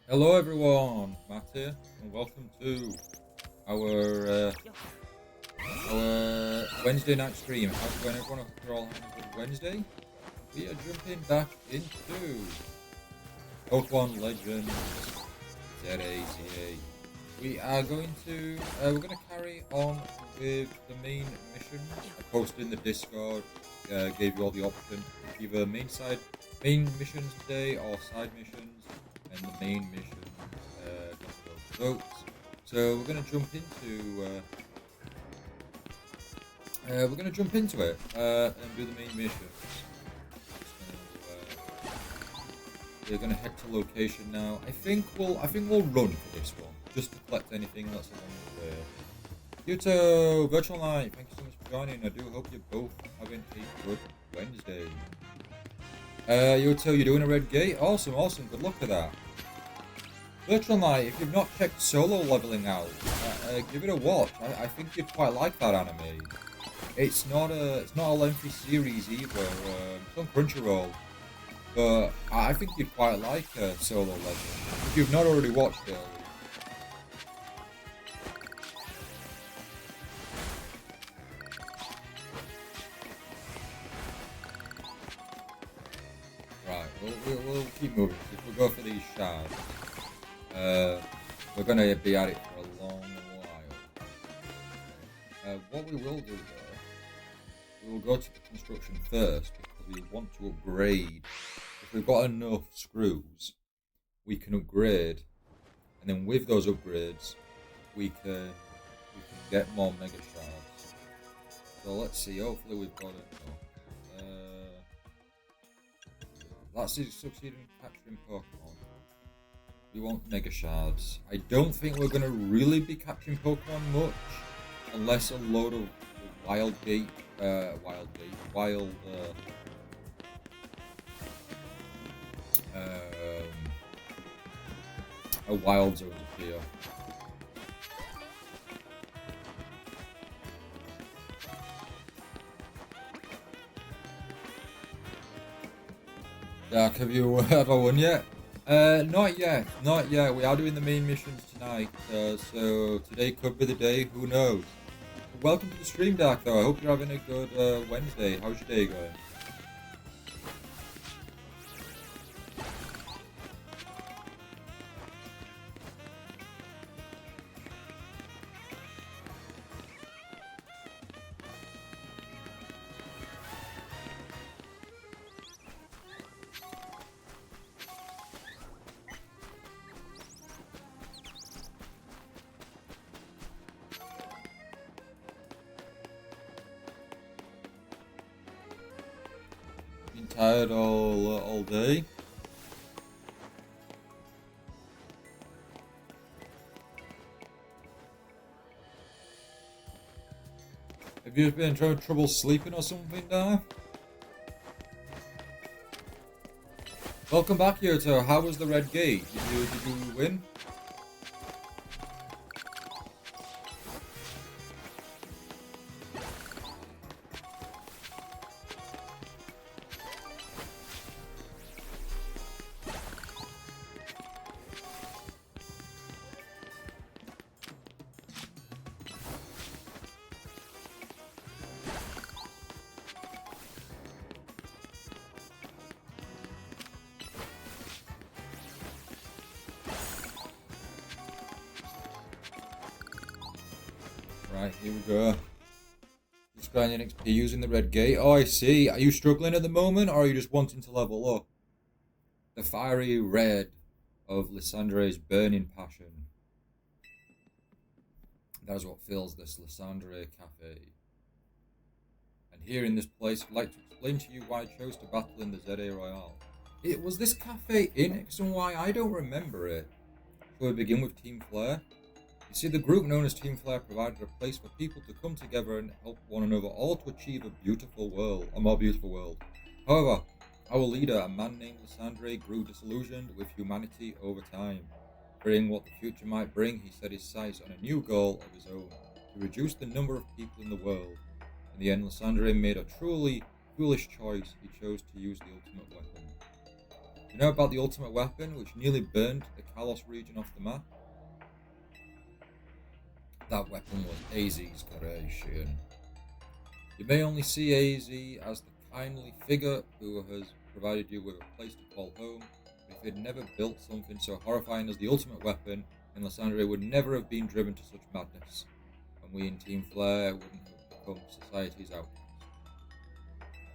Hello everyone, Matt here, and welcome to our Wednesday night stream. How's it going, everyone? I hope you're all having a good Wednesday. We are jumping back into Pokemon Legends ZAZA. We're going to carry on with the main mission. I posted in the Discord, gave you all the option, either main missions today or side missions, and the main mission got those votes. So we're going to jump into it and do the main mission. We're gonna head to location now. I think we'll run for this one, just to collect anything that's along the way. Yuto, Virtual Night, thank you so much for joining. I do hope you're both having a good Wednesday. Yuto, you're doing a red gate? Awesome, good luck with that. Virtual Night, if you've not checked solo leveling out, give it a watch. I think you'd quite like that anime. It's not a lengthy series either. It's on Crunchyroll. But I think you'd quite like Solo Leveling, if you've not already watched it. Right, we'll keep moving. If we go for these shards, we're going to be at it for a long while. What we will do though, we will go to the construction first, because we want to upgrade. If we've got enough screws, we can upgrade, and then with those upgrades, we can get more mega shards. So let's see. Hopefully, we've got enough. That's succeeding in capturing Pokemon. We want mega shards. I don't think we're gonna really be capturing Pokemon much, unless a load of wild wild zones appear. Dark, have you ever won yet? Not yet. We are doing the main missions tonight, so today could be the day, who knows. Welcome to the stream, Dark, though. I hope you're having a good Wednesday. How's your day going? Tired all day. Have you been having trouble sleeping or something, Dana? Welcome back, Yoto. How was the red gate? Did you win? Right, here we go. Just grinding XP using the red gate. Oh, I see. Are you struggling at the moment, or are you just wanting to level up? The fiery red of Lysandre's burning passion. That is what fills this Lysandre cafe. And here in this place, I'd like to explain to you why I chose to battle in the ZA Royale. It was this cafe in X and Y? I don't remember it. Shall we begin with Team Flare? You see, the group known as Team Flare provided a place for people to come together and help one another, all to achieve a more beautiful world. However, our leader, a man named Lysandre, grew disillusioned with humanity over time. Fearing what the future might bring, he set his sights on a new goal of his own, to reduce the number of people in the world. In the end, Lysandre made a truly foolish choice. He chose to use the ultimate weapon. You know about the ultimate weapon, which nearly burned the Kalos region off the map? That weapon was AZ's creation. You may only see AZ as the kindly figure who has provided you with a place to call home, but if he had never built something so horrifying as the ultimate weapon, then Lysandre would never have been driven to such madness, and we in Team Flare wouldn't have become society's outcasts.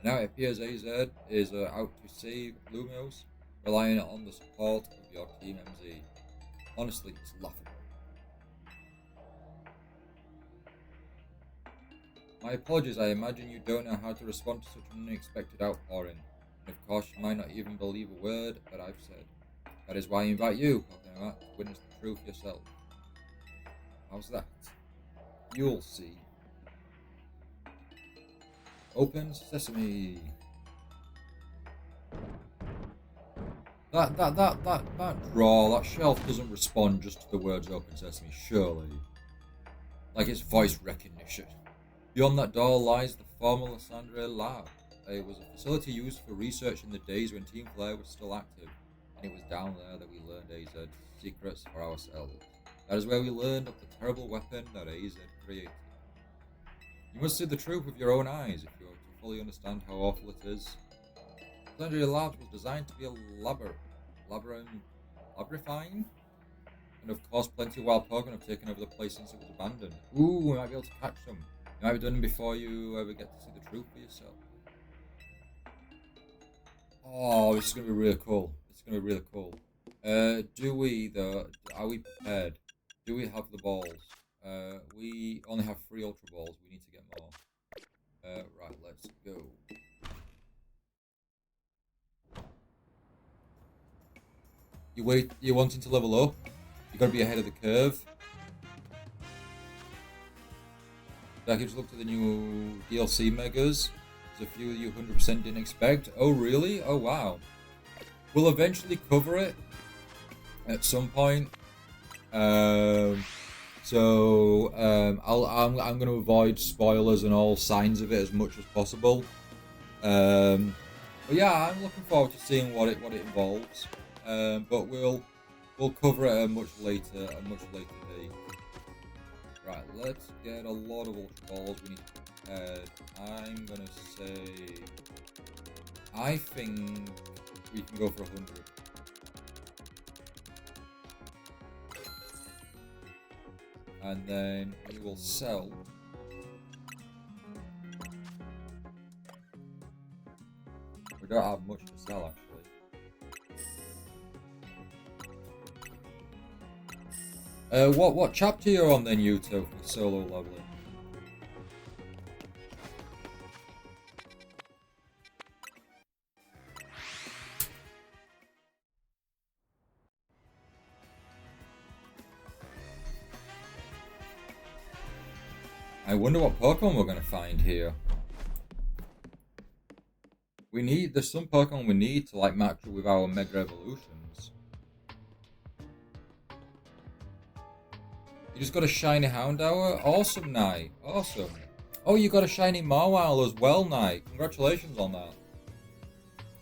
Now it appears AZ is out to save Lumos, relying on the support of your Team MZ. Honestly, it's laughable. My apologies, I imagine you don't know how to respond to such an unexpected outpouring, and of course you might not even believe a word that I've said. That is why I invite you, Pokemon, to witness the truth yourself. How's that? You'll see. Open sesame. That drawer, that shelf doesn't respond just to the words open sesame, surely. Like it's voice recognition. Beyond that door lies the former Lysandre lab. It was a facility used for research in the days when Team Flare was still active, and it was down there that we learned AZ's secrets for ourselves. That is where we learned of the terrible weapon that AZ created. You must see the truth with your own eyes if you are to fully understand how awful it is. Lysandre Labs was designed to be a labyrinthine? And of course plenty of wild Pokemon have taken over the place since it was abandoned. Ooh, we might be able to catch them. You might be done before you ever get to see the truth for yourself. Oh, this is going to be really cool. It's going to be really cool. Do we, though, are we prepared? Do we have the balls? We only have 3 Ultra Balls. We need to get more. Right, let's go. You're wanting to level up? You got to be ahead of the curve. I just looked at the new DLC Megas. There's a few you 100% didn't expect. Oh, really? Oh, wow. We'll eventually cover it at some point. I'm going to avoid spoilers and all signs of it as much as possible. But yeah, I'm looking forward to seeing what it involves. But we'll cover it at a much later date. Right, let's get a lot of Ultra Balls. We need to be prepared. I'm gonna say, I think we can go for 100. And then we will sell. We don't have much to sell actually. What chapter you're on then, Yuto, for solo leveling? I wonder what Pokemon we're gonna find here. There's some Pokemon we need to like match up with our Mega Evolutions. You just got a shiny Houndour? Awesome, Knight. Awesome. Oh, you got a shiny Mawile as well, Knight. Congratulations on that.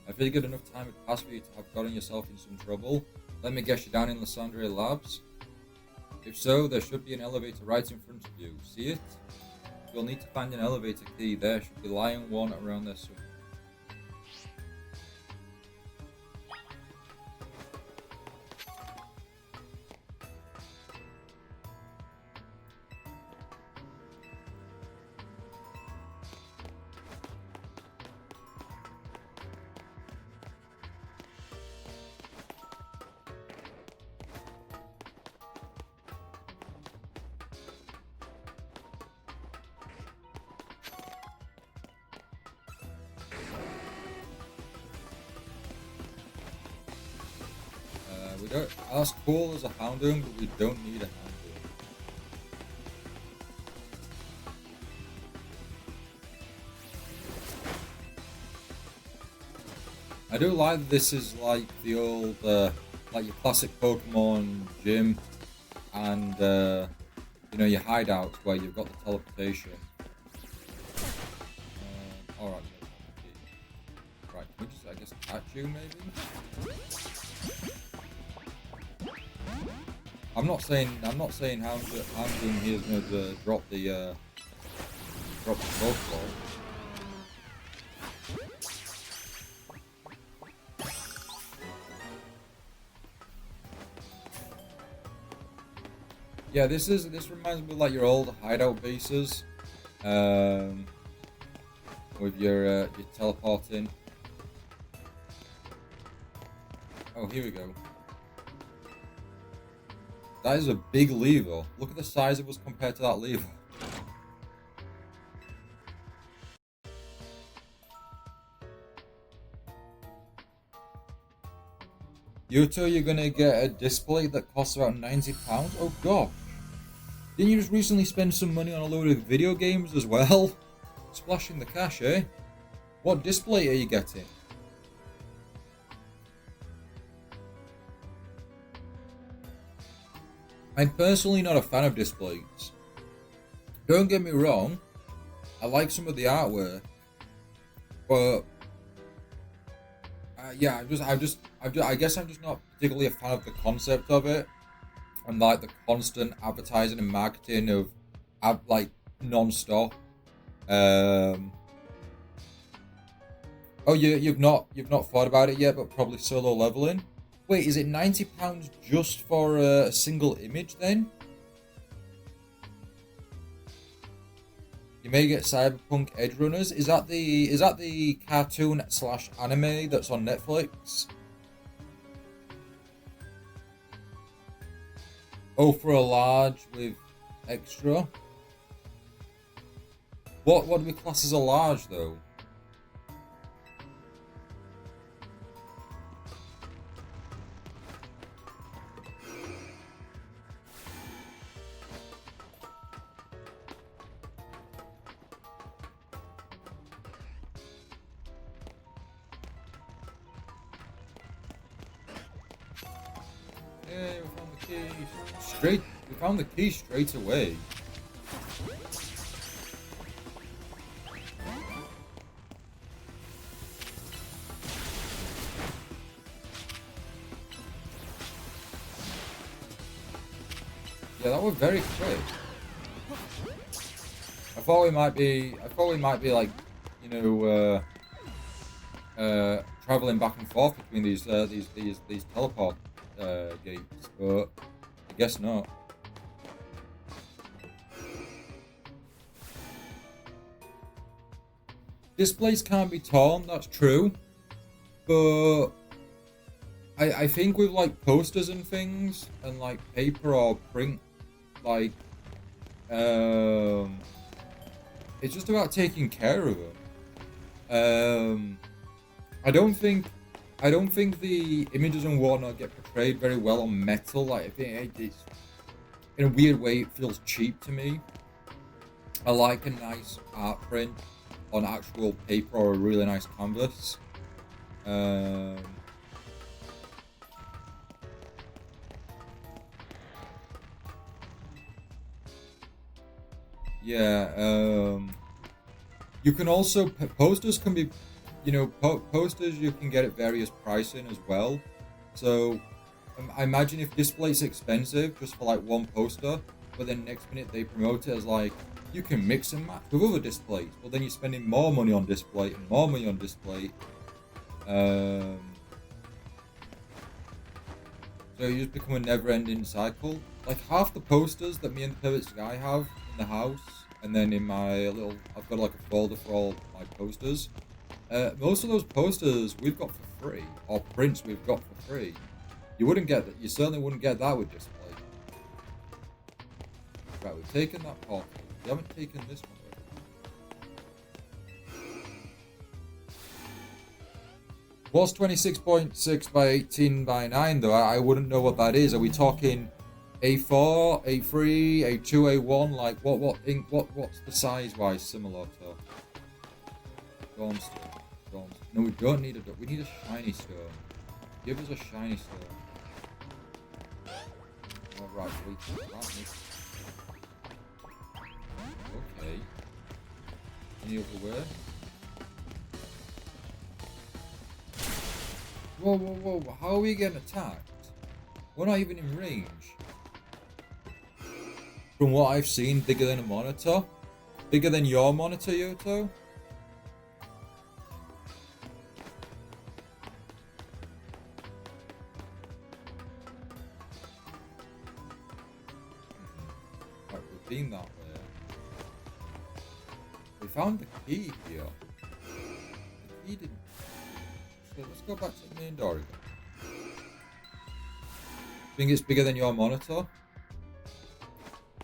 I figured enough time had passed for you to have gotten yourself in some trouble. Let me guess, you're down in Lysandre Labs? If so, there should be an elevator right in front of you. See it? You'll need to find an elevator key. There should be lying one around there somewhere. We don't. As cool as a Houndoom, but we don't need a Houndoom. I do like that this is like the old, like your classic Pokemon gym, and you know, your hideouts where you've got the teleportation. Alright, right. we just, I guess, catch you maybe? I'm not saying Houndoom here is going to drop the Pokeball. Yeah, this reminds me of like your old hideout bases, with your teleporting. Oh, here we go. That is a big lever. Look at the size of us compared to that lever. Yuto, you're gonna get a display that costs about £90? Oh gosh. Didn't you just recently spend some money on a load of video games as well? Splashing the cash, eh? What display are you getting? I'm personally not a fan of displays. Don't get me wrong, I like some of the artwork, but yeah, I guess I'm just not particularly a fan of the concept of it, and like the constant advertising and marketing of, like non-stop. Oh, you've not thought about it yet, but probably solo leveling. Wait, is it £90 just for a single image then? You may get Cyberpunk Edge Runners. Is that the cartoon / anime that's on Netflix? Oh, for a large with extra. What do we class as a large though? Yeah, we found the key. We found the key straight away. Yeah, that was very quick. I thought we might be like, you know, traveling back and forth between these teleport gates, but I guess not. Displays can't be torn, that's true, but I think with like posters and things and like paper or print, like it's just about taking care of them. I don't think the images and whatnot get portrayed very well on metal. Like, I think it's, in a weird way, it feels cheap to me. I like a nice art print on actual paper or a really nice canvas. Yeah. You can also posters can be, you know, posters you can get at various pricing as well. So I imagine if display's expensive just for like one poster, but then next minute they promote it as like you can mix and match with other displays. Well, then you're spending more money on display and more money on display. So you just become a never-ending cycle. Like half the posters that me and the Pivot Guy have in the house, and then in my little, I've got like a folder for all my posters. Most of those posters we've got for free, or prints we've got for free. You wouldn't get that. You certainly wouldn't get that with display. Right, we've taken that portal. We haven't taken this one. What's 26.6 by 18 by 9 though? I wouldn't know what that is. Are we talking A4, A3, A2, A1? Like what's the size wise similar to Dawnstone? No, we don't need we need a shiny stone. Give us a shiny stone. Alright, wait, okay. Any other way? Whoa, whoa, whoa. How are we getting attacked? We're not even in range. From what I've seen, bigger than a monitor. Bigger than your monitor, Yoto? Right, we've been that way. We found the key here. The key didn't... So let's go back to the main door again. Think it's bigger than your monitor?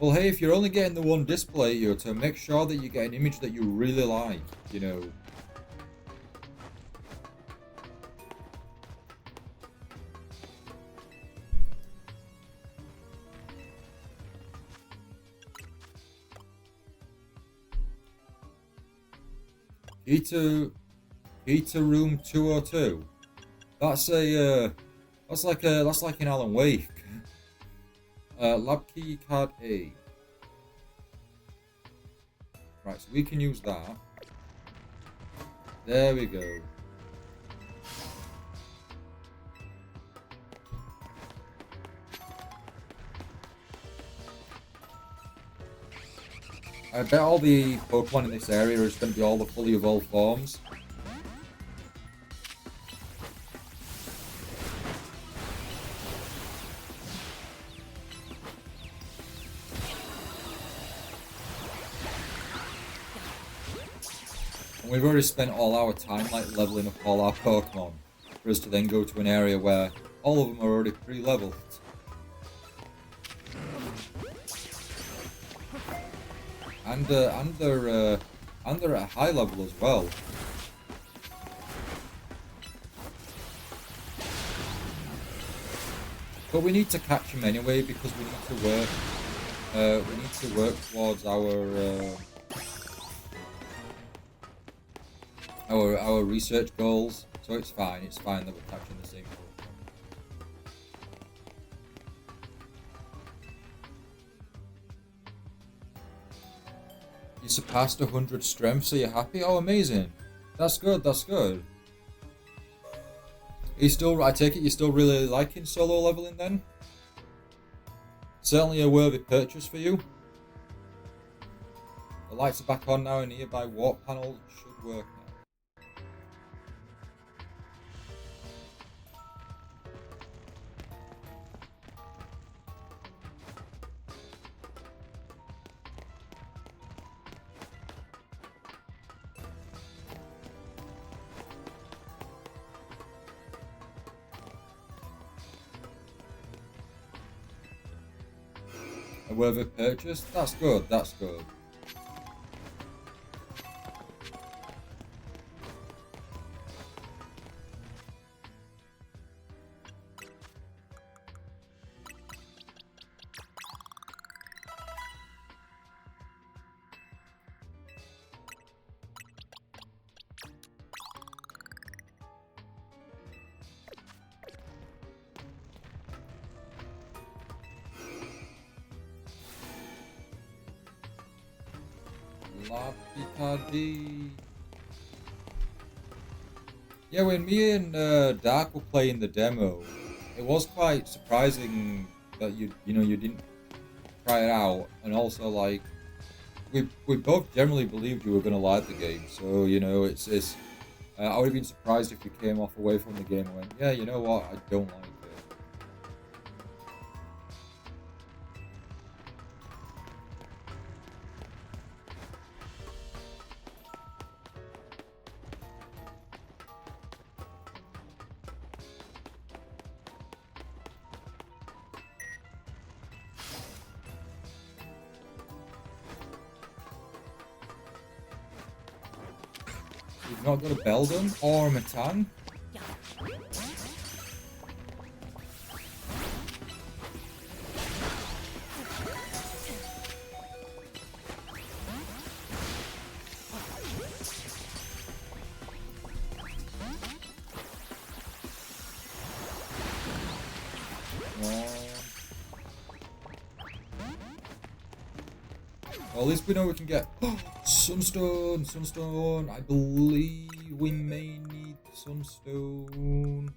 Well, hey, if you're only getting the one display, Yoto, make sure that you get an image that you really like, you know. Key to room 202. That's like an Alan Wake. Lab key card A. Right, so we can use that. There we go. I bet all the Pokemon in this area is going to be all the fully evolved forms. And we've already spent all our time like leveling up all our Pokemon for us to then go to an area where all of them are already pre-leveled. And they're at a high level as well. But we need to catch them anyway because we need to work towards our research goals. So it's fine that we're catching the same Pokemon. You surpassed 100 strength, so you're happy? Oh, amazing. That's good, that's good. I take it you're still really liking solo leveling then? Certainly a worthy purchase for you. The lights are back on now and nearby warp panel should work now. A worthy purchase? That's good, that's good. Yeah, when me and Dark were playing the demo, it was quite surprising that you didn't try it out, and also like we both generally believed you were gonna like the game. So it's I would have been surprised if you came off away from the game and went, yeah, you know what, I don't like it. You've not got a Beldum or a Matan? Well, at least we know we can get Sunstone. I believe we may need Sunstone.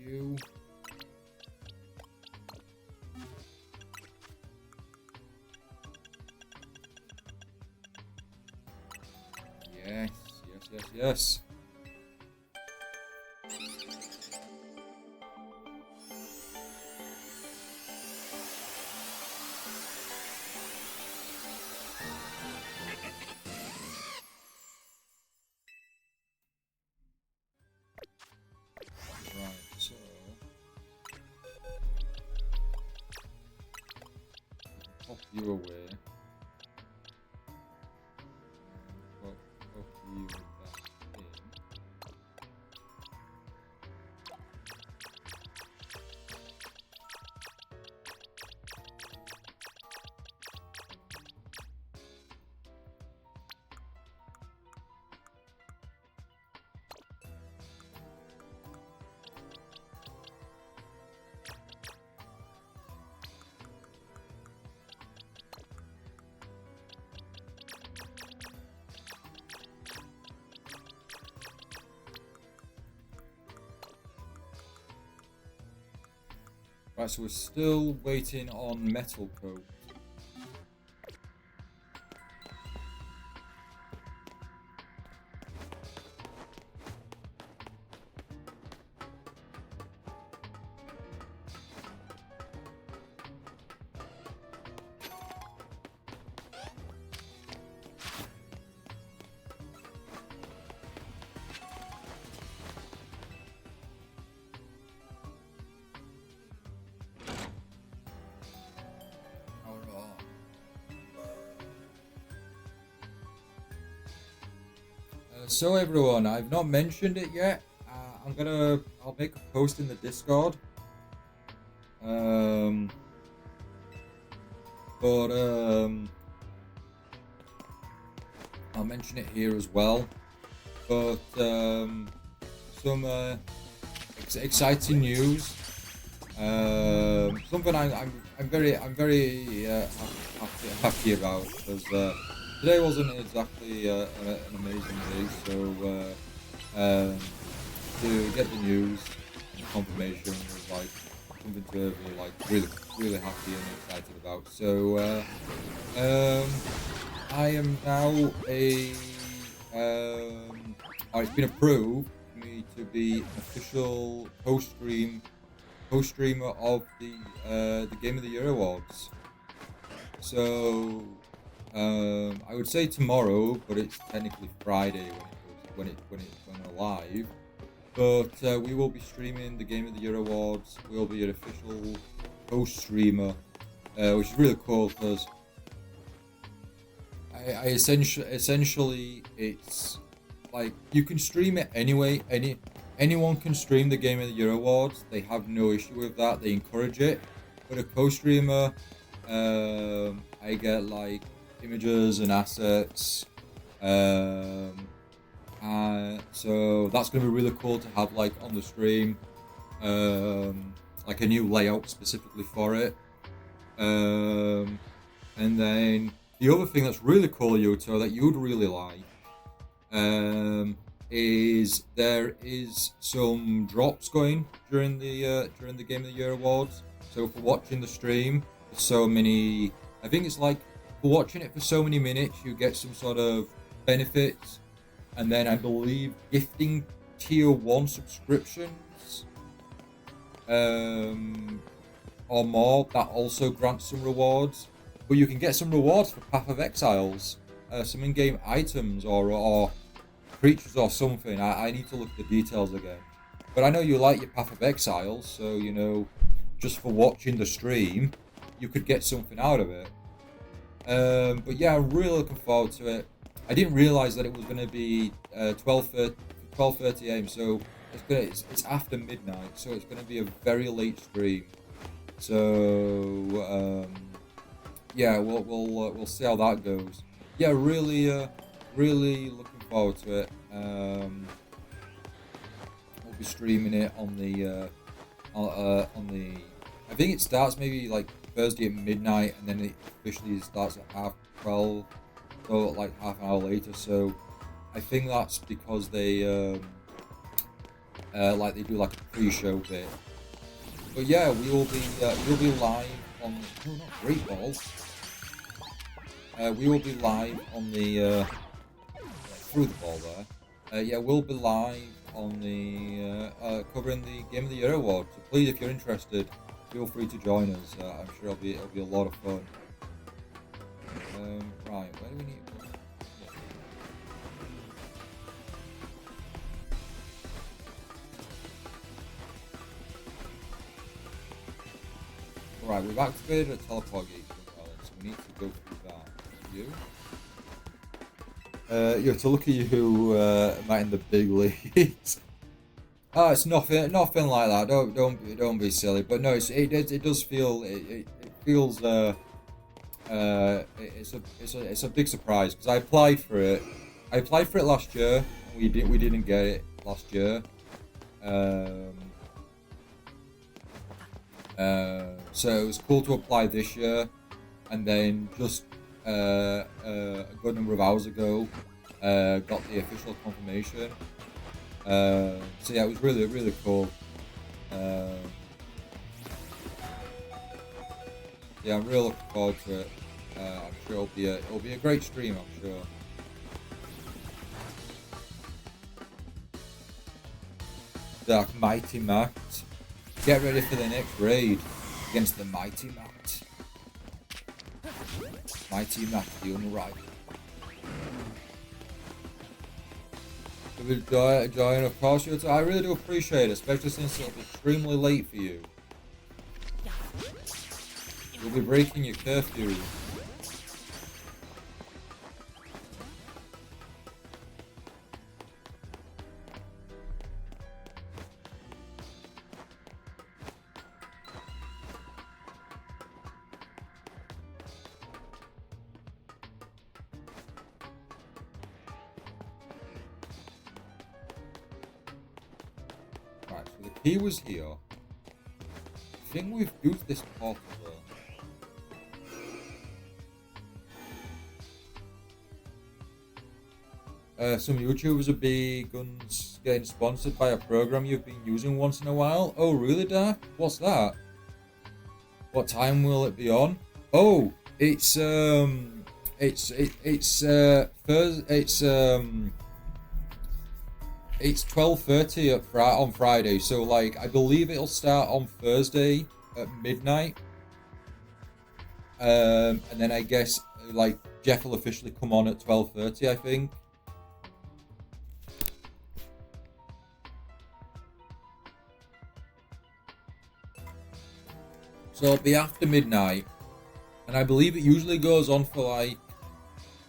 you. Yes, yes, yes, yes. Right, so pop you away. Pop you back in. Right, so we're still waiting on Metal Coat. So everyone, I've not mentioned it yet. I'll make a post in the Discord. But I'll mention it here as well. But some exciting news. Something I'm very happy about, because today wasn't exactly an amazing day. So to get the news and confirmation was like something to be like really happy and excited about. So I am now it's been approved for me to be an official co-streamer of the Game of the Year awards. So I would say tomorrow, but it's technically Friday when it's going live. But we will be streaming the Game of the Year awards. We'll be an official co-streamer, which is really cool, because I essentially it's like you can stream it anyway. Anyone can stream the Game of the Year awards. They have no issue with that. They encourage it. But a co-streamer, I get like images and assets. So that's going to be really cool to have like on the stream, like a new layout specifically for it. And then the other thing that's really cool, Yuto, that you'd really like, is there is some drops going during the Game of the Year awards. So for watching the stream for so many, I think it's like for watching it for so many minutes, you get some sort of benefits, and then I believe gifting tier 1 subscriptions, or more, that also grants some rewards. But you can get some rewards for Path of Exiles, some in-game items or creatures or something. I need to look at the details again. But I know you like your Path of Exiles, so you know, just for watching the stream, you could get something out of it. But yeah, I'm really looking forward to it. I didn't realize that it was going to be 12:30 a.m. So it's after midnight, so it's going to be a very late stream. So yeah, we'll see how that goes. Yeah, really looking forward to it. We'll be streaming it on the I think it starts maybe like Thursday at midnight, and then it officially starts at 12:30, so like half an hour later. So I think that's because they like they do like a pre-show bit. But yeah, we'll be live on no, not Great Ball. We will be live on the through the ball there. Yeah, we'll be live on the covering the Game of the Year award. So please, if you're interested, feel free to join us. I'm sure it'll be a lot of fun. Right, where do we need? Right, we've activated a teleport gate for a while, so we need to go through that. You have to look at you, Matt, in the big leagues. Oh, it's nothing like that. Don't be silly. But no, it does feel it feels it's a big surprise because I applied for it. I applied for it last year. We didn't get it last year. So it was cool to apply this year, and then just a good number of hours ago, got the official confirmation. So yeah, it was really cool. Yeah, I'm really looking forward to it. I'm sure it'll be a great stream. I'm sure. Dark Mighty Matt. Get ready for the next raid against the Mighty Matt. Mighty Matt, the unrivaled. Join, of course. I really do appreciate it, especially since it'll be extremely late for you. You'll be breaking your curfew. Right, so the key was here. I think we've used this portal though. Some YouTubers have begun getting sponsored by a program you've been using once in a while. Oh, really, Dark? What's that? What time will it be on? Oh, it's Thursday. It's 12:30 on Friday. So like, I believe it'll start on Thursday at midnight. And then I guess like Jeff will officially come on at 12:30. I think. So it'll be after midnight, and I believe it usually goes on for like,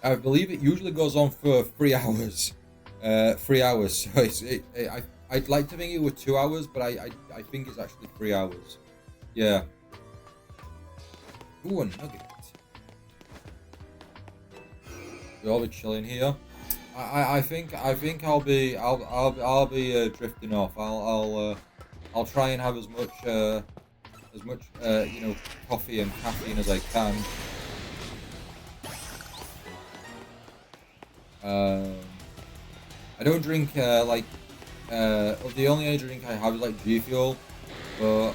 I believe it usually goes on for 3 hours. 3 hours. So I'd like to think it was 2 hours, but I think it's actually 3 hours. Yeah. Ooh, a nugget. We'll be chilling here. I think I'll be drifting off. I'll try and have as much you know, coffee and caffeine as I can. I don't drink the only energy drink I have is like G Fuel, but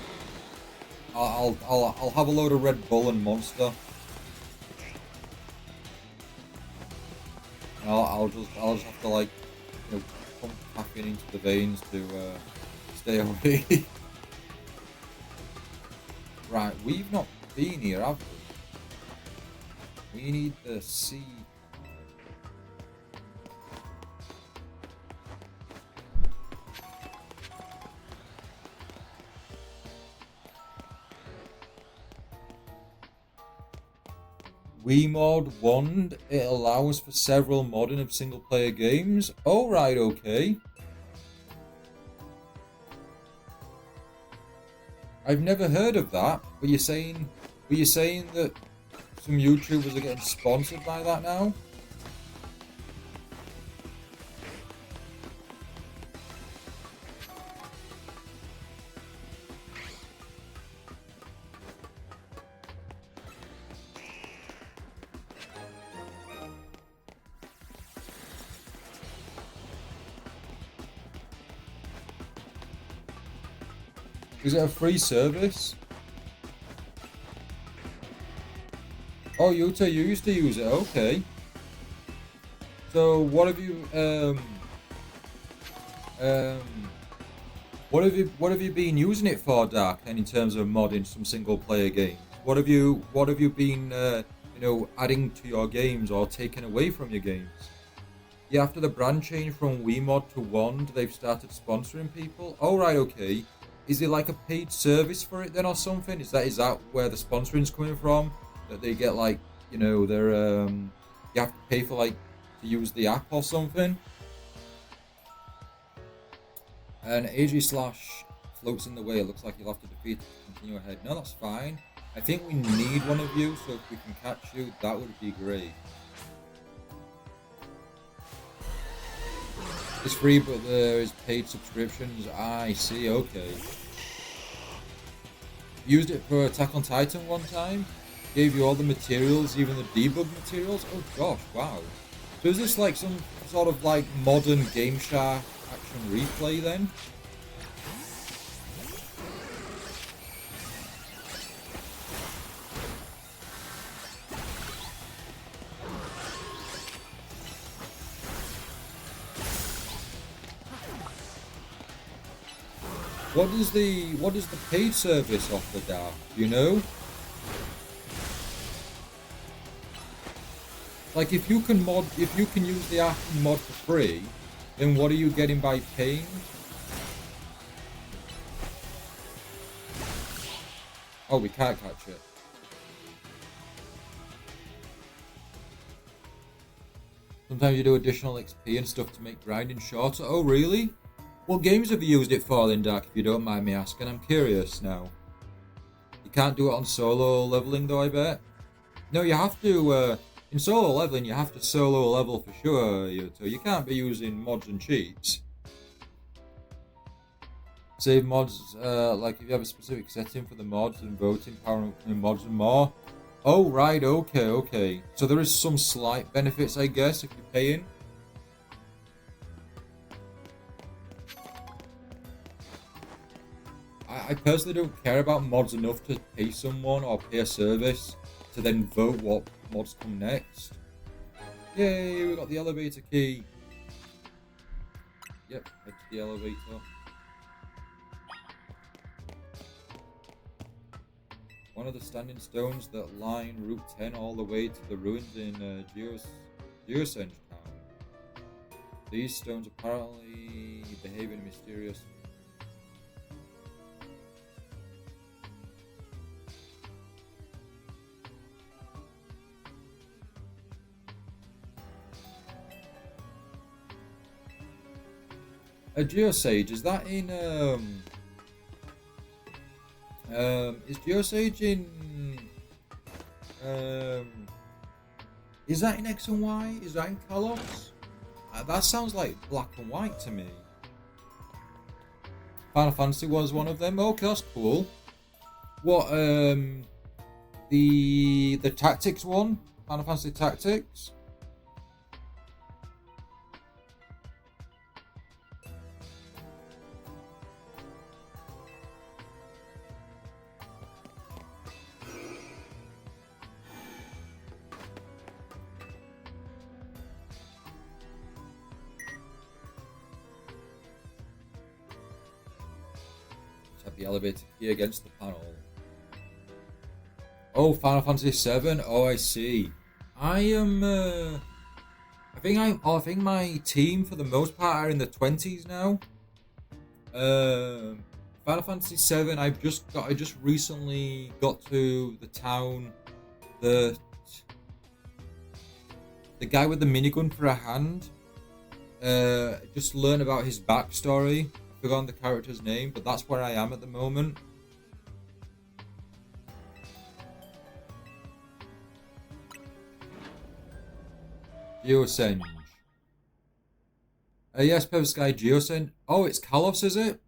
I'll have a load of Red Bull and Monster. And I'll just have to like, you know, pump caffeine into the veins to stay awake. Right, we've not been here, have we? We need the sea. Mod Wand. It allows for several modding of single player games. Oh, right, okay. I've never heard of that. Were you saying that some YouTubers are getting sponsored by that now? Is it a free service? Oh, Yuta, you used to use it. Okay. So what have you um what have you been using it for, Dark? And in terms of modding some single player games, what have you been adding to your games or taking away from your games? Yeah, after the brand change from Wiimod to Wand, they've started sponsoring people. Oh right, okay. Is it like a paid service for it then or something? Is that where the sponsoring's coming from? That they get like, their you have to pay for like to use the app or something? And AG Slash floats in the way. It looks like you'll have to defeat it to continue ahead. No, that's fine. I think we need one of you, so if we can catch you, that would be great. It's free, but there is paid subscriptions. I see, okay. Used it for Attack on Titan one time. Gave you all the materials, even the debug materials. Oh gosh, wow. So is this like some sort of like modern Game Shark action replay then? What does the paid service offer, Dark? Do you know? Like if you can use the app and mod for free, then what are you getting by paying? Oh, we can't catch it. Sometimes you do additional XP and stuff to make grinding shorter. Oh, really? What games have you used it for then, Dark, if you don't mind me asking? I'm curious now. You can't do it on solo leveling though, I bet? No, you have to, in solo leveling, you have to solo level for sure, Yuto. You can't be using mods and cheats. Save mods, like if you have a specific setting for the mods and voting power and mods and more. Oh, right, okay. So there is some slight benefits, I guess, if you're paying. I personally don't care about mods enough to pay someone or pay a service to then vote what mods come next. Yay, we got the elevator key. Yep, head to the elevator. One of the standing stones that line Route 10 all the way to the ruins in Geosenge Town. These stones apparently behave in a mysterious. A Geosage, is that in is Geosage in is that in X and Y? Is that in Kalos? That sounds like black and white to me. Final Fantasy was one of them. Okay, that's cool. What the Tactics one? Final Fantasy Tactics? Tap the elevator key against the panel. Oh, Final Fantasy 7. Oh, I see. I am. I think my team for the most part are in the 20s now. Final Fantasy 7. I just recently got to the town. The guy with the minigun for a hand. Just learn about his backstory. I forgot the character's name, but that's where I am at the moment. Geosenge. Yes, Pepper Sky Geosenge. Oh, it's Kalos, is it?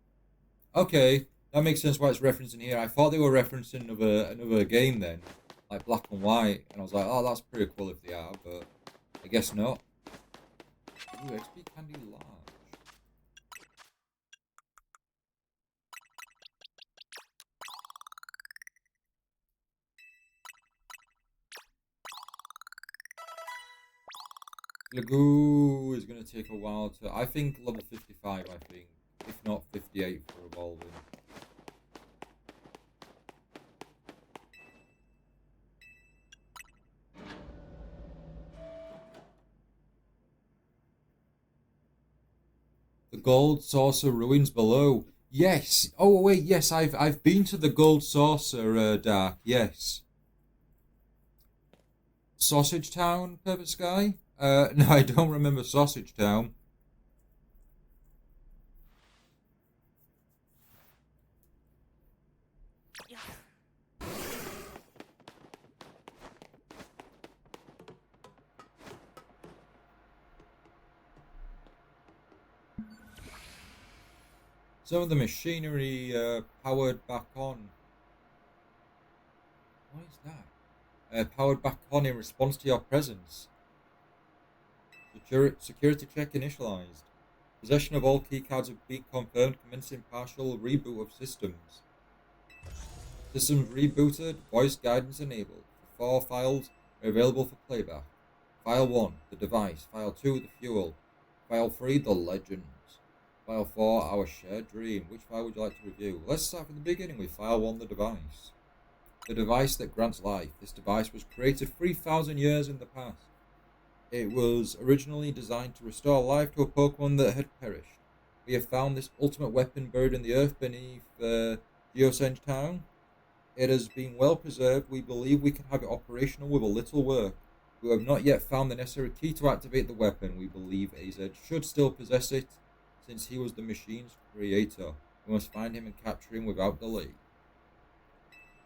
Okay, that makes sense why it's referencing here. I thought they were referencing another game then, like Black and White, and I was like, oh, that's pretty cool if they are, but I guess not. Ooh, XP Candy Large. Lagoo is going to take a while to... I think level 55, I think. If not 58 for evolving. The Gold Saucer ruins below. Yes. Oh wait, yes. I've been to the Gold Saucer, Dark. Yes. Sausage Town, Perfect Sky. No, I don't remember Sausage Town. Some of the machinery powered back on. What is that? Powered back on in response to your presence. Security check initialized. Possession of all keycards have been confirmed. Commencing partial reboot of systems. Systems rebooted. Voice guidance enabled. The 4 files are available for playback. File 1, the device. File 2, the fuel. File 3, the legends. File 4, our shared dream. Which file would you like to review? Let's start from the beginning with File 1, the device. The device that grants life. This device was created 3,000 years in the past. It was originally designed to restore life to a Pokémon that had perished. We have found this ultimate weapon buried in the earth beneath Geosenge Town. It has been well preserved. We believe we can have it operational with a little work. We have not yet found the necessary key to activate the weapon. We believe AZ should still possess it, since he was the machine's creator. We must find him and capture him without delay.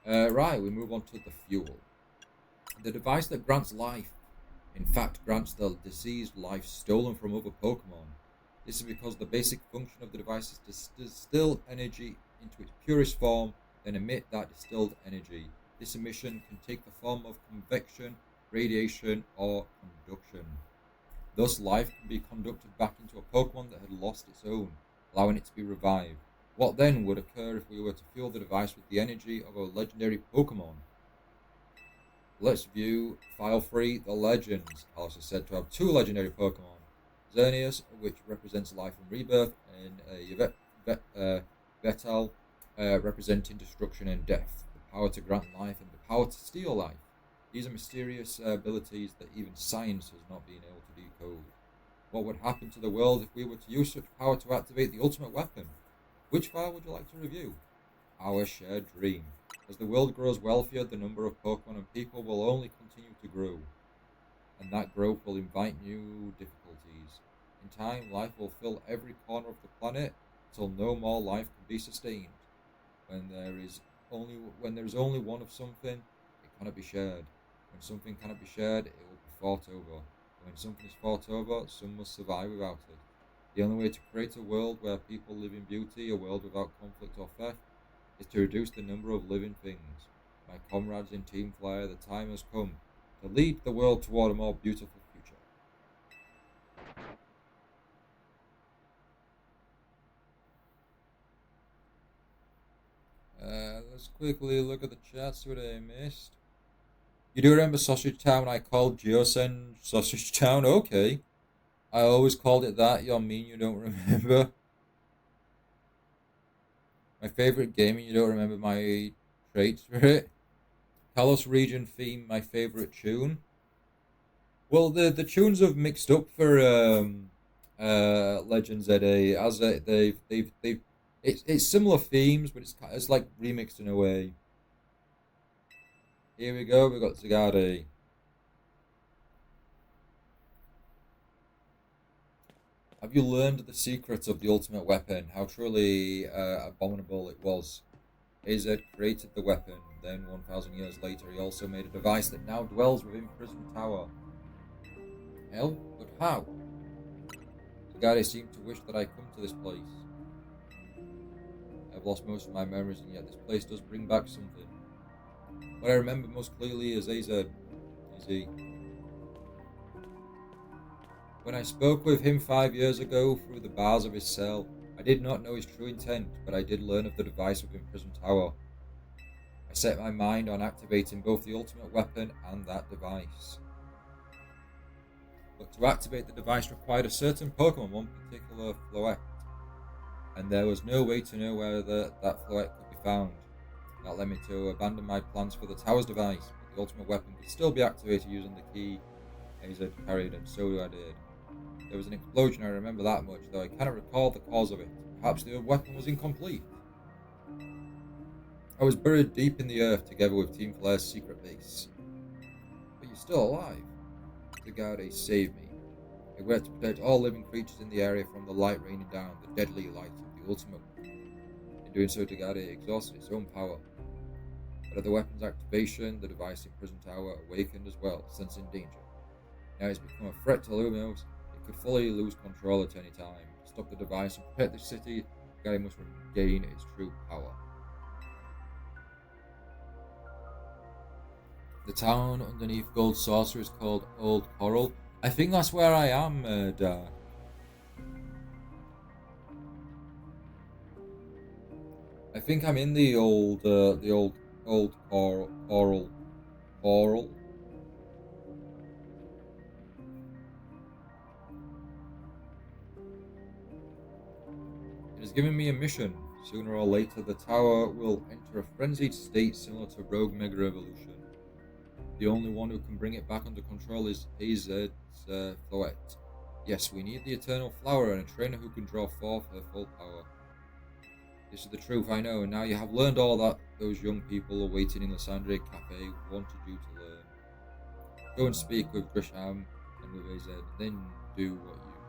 Right, we move on to the fuel. The device that grants life, in fact, grants the deceased life stolen from other Pokemon. This is because the basic function of the device is to distill energy into its purest form, then emit that distilled energy. This emission can take the form of convection, radiation, or conduction. Thus, life can be conducted back into a Pokemon that had lost its own, allowing it to be revived. What then would occur if we were to fuel the device with the energy of a legendary Pokemon? Let's view File 3, the Legends. Kalos is said to have 2 legendary Pokemon. Xerneas, which represents life and rebirth, and Yveltal, representing destruction and death. The power to grant life and the power to steal life. These are mysterious abilities that even science has not been able to decode. What would happen to the world if we were to use such power to activate the ultimate weapon? Which file would you like to review? Our shared dream. As the world grows wealthier, the number of Pokemon and people will only continue to grow. And that growth will invite new difficulties. In time, life will fill every corner of the planet until no more life can be sustained. When there is only one of something, it cannot be shared. When something cannot be shared, it will be fought over. When something is fought over, some must survive without it. The only way to create a world where people live in beauty, a world without conflict or theft, is to reduce the number of living things. My comrades in Team Flare, the time has come to lead the world toward a more beautiful future. Let's quickly look at the chat, see what I missed. You do remember Sausage Town I called Geosen Sausage Town? Okay. I always called it that. You're mean you don't remember. My favourite game and you don't remember my traits for it. Kalos region theme, my favourite tune. Well, the tunes have mixed up for Legend ZA as they've it's similar themes, but it's like remixed in a way. Here we go. We got Zagade. Have you learned the secret of the ultimate weapon? How truly abominable it was. AZ created the weapon. Then 1,000 years later, he also made a device that now dwells within Prism Tower. Hell, but how? Zagade seemed to wish that I come to this place. I've lost most of my memories, and yet this place does bring back something. What I remember most clearly is AZ. When I spoke with him 5 years ago through the bars of his cell, I did not know his true intent, but I did learn of the device within Prism Tower. I set my mind on activating both the ultimate weapon and that device. But to activate the device required a certain Pokemon, one particular Floette, and there was no way to know where that Floette could be found. That led me to abandon my plans for the tower's device, but the ultimate weapon could still be activated using the key AZ carried, and so I did. There was an explosion, I remember that much, though I cannot recall the cause of it. Perhaps the weapon was incomplete. I was buried deep in the earth together with Team Flare's secret base. But you're still alive. Zagade saved me. I worked to protect all living creatures in the area from the light raining down, the deadly light of the ultimate weapon. In doing so, Zagade exhausted its own power. But at the weapon's activation, the device in Prison Tower awakened as well, sensing danger. Now it's become a threat to Lumos. It could fully lose control at any time. To stop the device and protect the city, Zagade must regain its true power. The town underneath Gold Saucer is called Old Coral. I think that's where I am, Dark. I think I'm in the old Coral. It has given me a mission. Sooner or later, the tower will enter a frenzied state similar to Rogue Mega Evolution. The only one who can bring it back under control is AZ's Floette. Yes, we need the Eternal Flower and a trainer who can draw forth her full power. This is the truth, I know, and now you have learned all that those young people waiting in the Lysandre Cafe wanted you to learn. Go and speak with Grisham and with AZ, and then do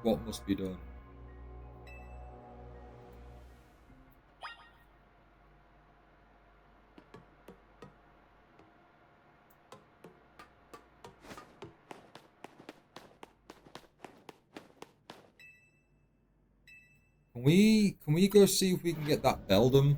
what must be done. Can we go see if we can get that Beldum?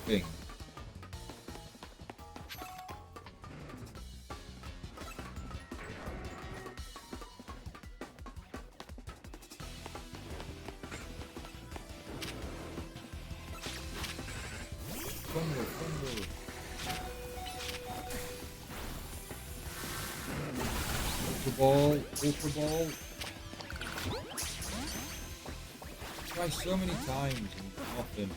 Thing. Thunder. Ultra Ball. Try so many times and nothing.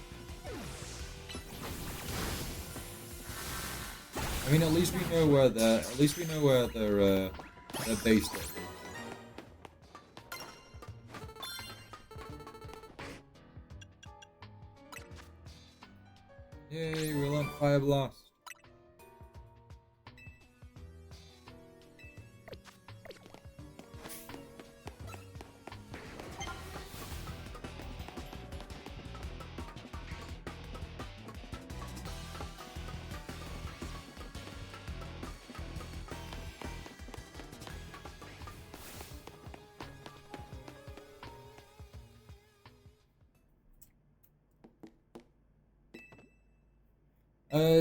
I mean, at least we know where they're based at. Yay, we learned Fire Blast.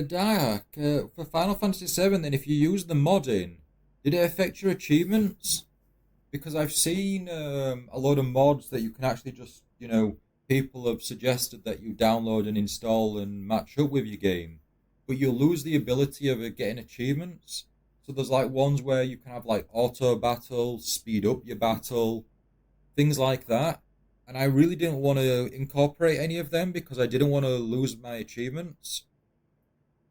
Dark, for Final Fantasy VII, then if you use the modding, did it affect your achievements? Because I've seen a lot of mods that you can actually just, people have suggested that you download and install and match up with your game, but you lose the ability of getting achievements. So there's like ones where you can have like auto battle, speed up your battle, things like that. And I really didn't want to incorporate any of them because I didn't want to lose my achievements.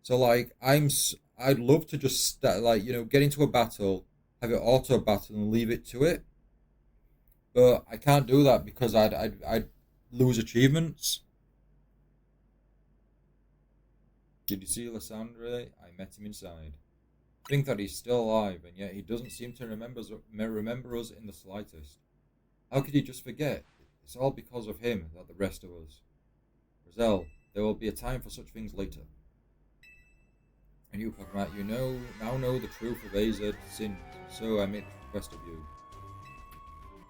So like I'd love to just get into a battle, have it auto battle and leave it to it, but I can't do that because I'd lose achievements. Did you see Lysandre? I met him inside. I think that he's still alive, and yet he doesn't seem to remember us in the slightest. How could he just forget? It's all because of him, not the rest of us. Roselle, there will be a time for such things later. And you, Pokemon, now know the truth of AZ's sins, so I make this request of you.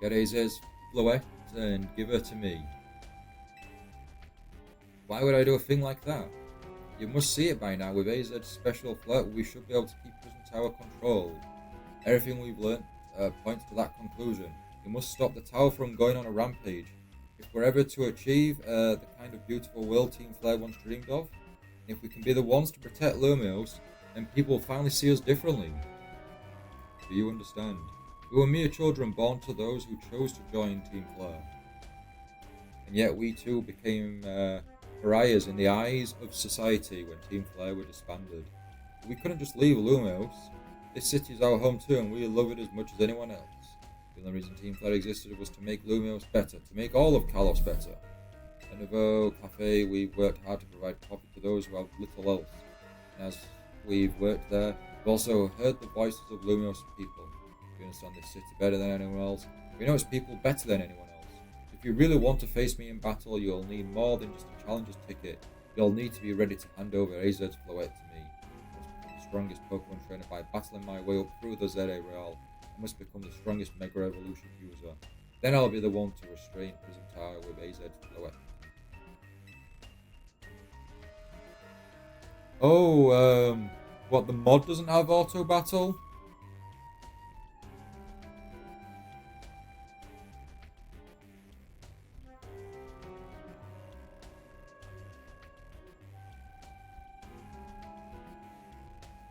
Get AZ's Floette and give her to me. Why would I do a thing like that? You must see it by now. With AZ's special Floette, we should be able to keep Prison tower controlled. Everything we've learnt points to that conclusion. We must stop the tower from going on a rampage. If we're ever to achieve the kind of beautiful world Team Flare once dreamed of, if we can be the ones to protect Lumios, then people will finally see us differently. Do you understand? We were mere children born to those who chose to join Team Flare. And yet we too became pariahs in the eyes of society when Team Flare were disbanded. We couldn't just leave Lumios. This city is our home too, and we love it as much as anyone else. The only reason Team Flare existed was to make Lumios better, to make all of Kalos better. At Nouveau Cafe, we've worked hard to provide coffee to those who have little else. And as we've worked there, we've also heard the voices of Lumios people. We understand this city better than anyone else. We know its people better than anyone else. If you really want to face me in battle, you'll need more than just a challenger's ticket. You'll need to be ready to hand over AZ's Floette to me. I must become the strongest Pokemon trainer by battling my way up through the Zere Real. I must become the strongest Mega Evolution user. Then I'll be the one to restrain Prism Tower with AZ's Floette. Oh, what, the mod doesn't have auto battle?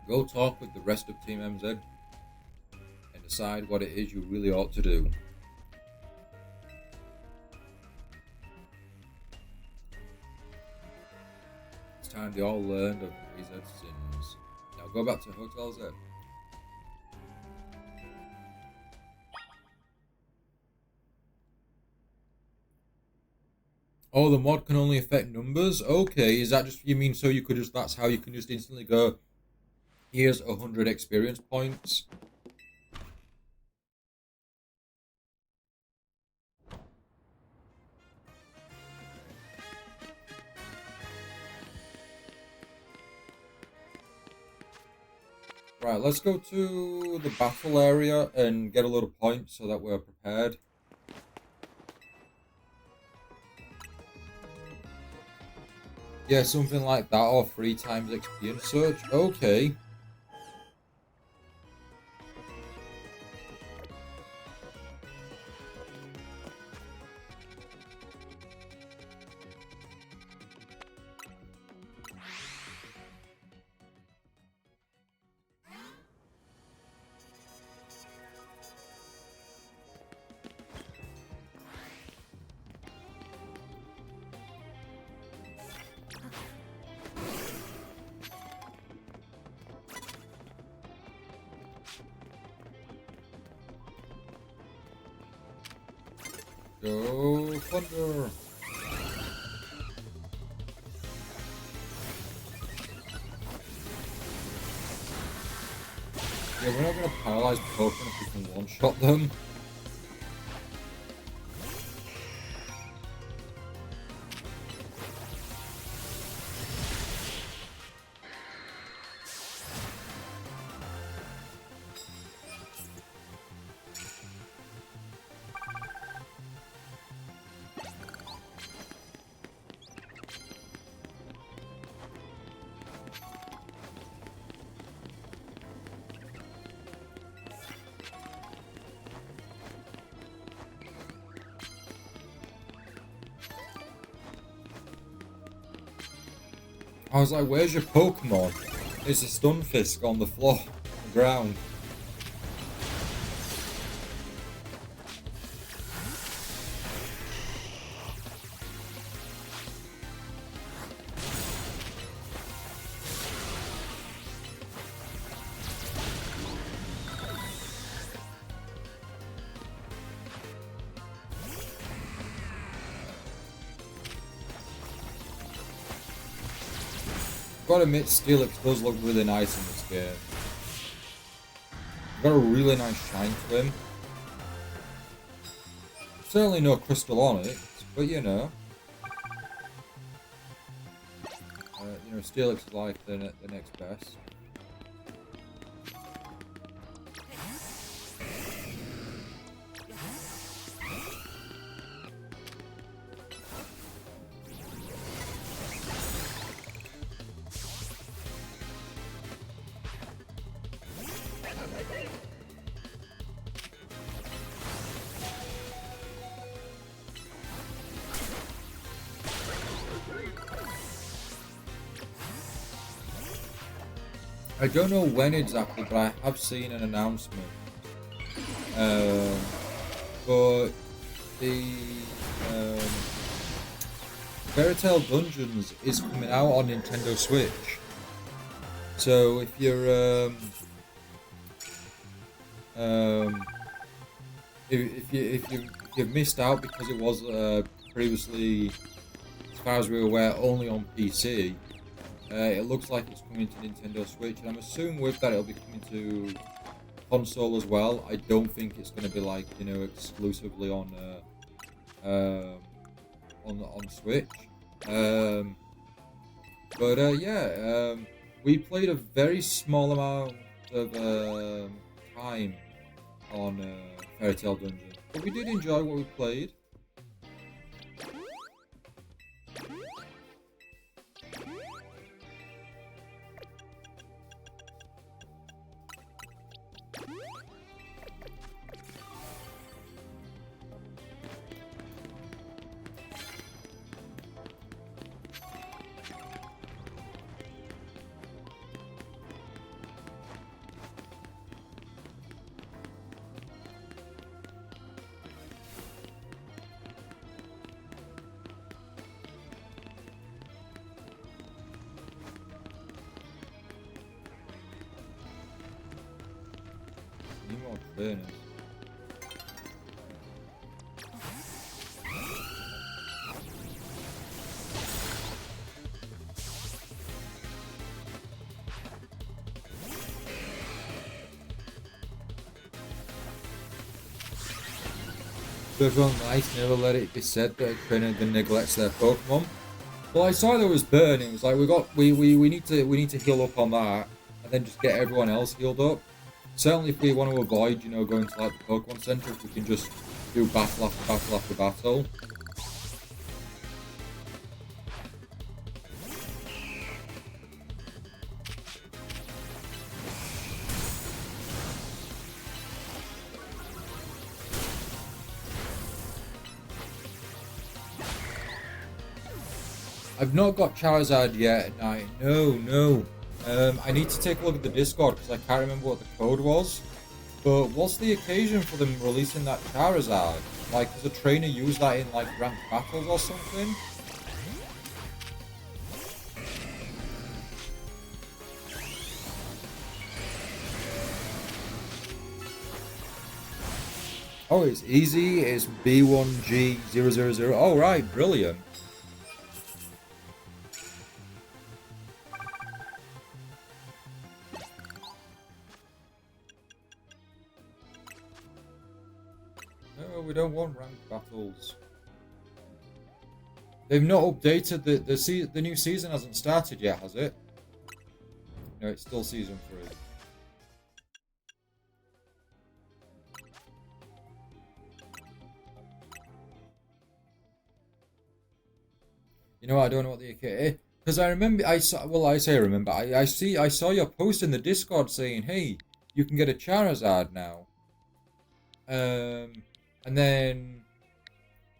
Go talk with the rest of Team MZ and decide what it is you really ought to do. It's time they all learned of AZ's sins. Now go back to Hotel Z. Oh, the mod can only affect numbers? Okay, is that just, you mean so you could just, that's how you can just instantly go, here's 100 experience points? Right, let's go to the battle area and get a lot of points so that we're prepared. Yeah, something like that, or 3 times XP and such. Okay. Go Thunder! Yeah, we're not gonna paralyze Pokemon if we can one-shot them. I was like, where's your Pokemon? It's a Stunfisk on the floor, the ground. Gotta admit, Steelix does look really nice in this game. Got a really nice shine to him. Certainly no crystal on it, but you know. Steelix is like the next best. I don't know when exactly, but I have seen an announcement. Um, but the um, Fairy Tail Dungeons is coming out on Nintendo Switch. So if you're um, if you've missed out because it was previously, as far as we're aware, only on PC, it looks like it's coming to Nintendo Switch, and I'm assuming with that it'll be coming to console as well. I don't think it's going to be like, you know, exclusively on Switch. Um, but we played a very small amount of time on Fairy Tail Dungeon, but we did enjoy what we played. Need more trainers. So everyone nice, never let it be said that a trainer neglects their Pokemon. Well, I saw there was burning. It was like we need to heal up on that, and then just get everyone else healed up. Certainly, if we want to avoid, you know, going to like the Pokemon Center, if we can just do battle after battle after battle. I've not got Charizard yet at night. No. I need to take a look at the Discord because I can't remember what the code was. But what's the occasion for them releasing that Charizard? Like, does a trainer use that in like ranked battles or something? Oh, it's easy. It's B1G000. Oh, right, brilliant. No, we don't want ranked battles. They've not updated the new season hasn't started yet, has it? No, it's still season 3. You know, I don't know what the because I remember I saw. Well, I say I remember. I saw your post in the Discord saying, "Hey, you can get a Charizard now." And then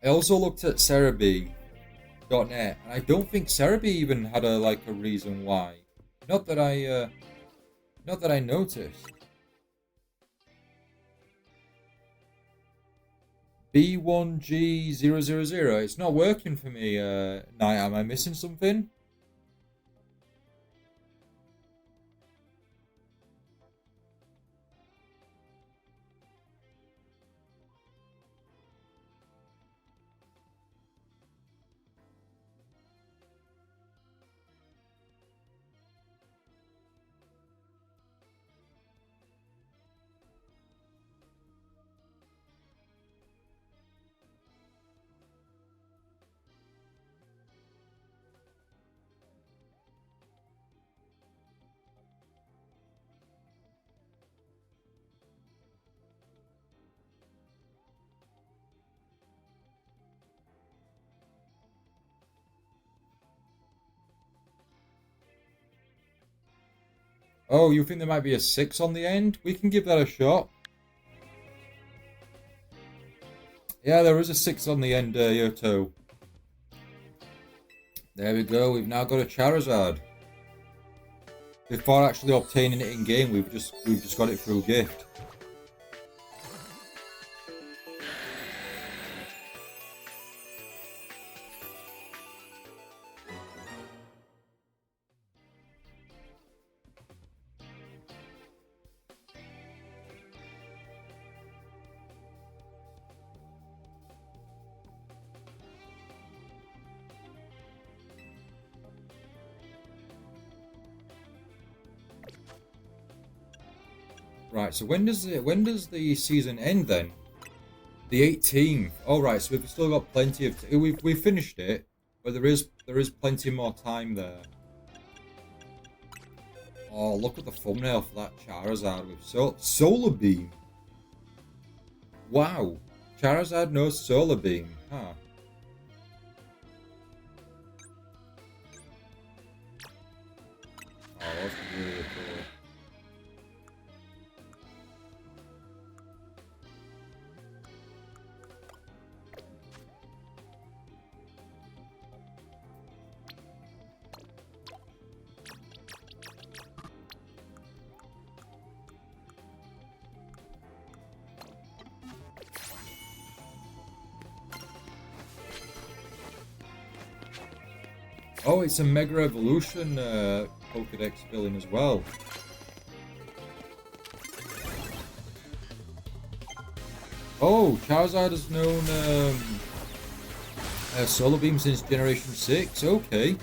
I also looked at Cerebi.net, and I don't think Cerebi even had a reason why. Not that I noticed. B1G000. It's not working for me. Night, am I missing something? Oh, you think there might be a 6 on the end? We can give that a shot. Yeah, there is a 6 on the end, Yoto. There we go. We've now got a Charizard. before actually obtaining it in game. We've just got it through gift. Right, so when does the season end then? The 18th. All right, so we've still got plenty of we've finished it, but there is plenty more time there. Oh, look at the thumbnail for that Charizard with Solar Beam. Wow, Charizard knows Solar Beam, huh? Oh, that's really cool. Oh, it's a Mega Evolution Pokedex filling as well. Oh, Charizard has known Solar Beam since Generation 6. Okay.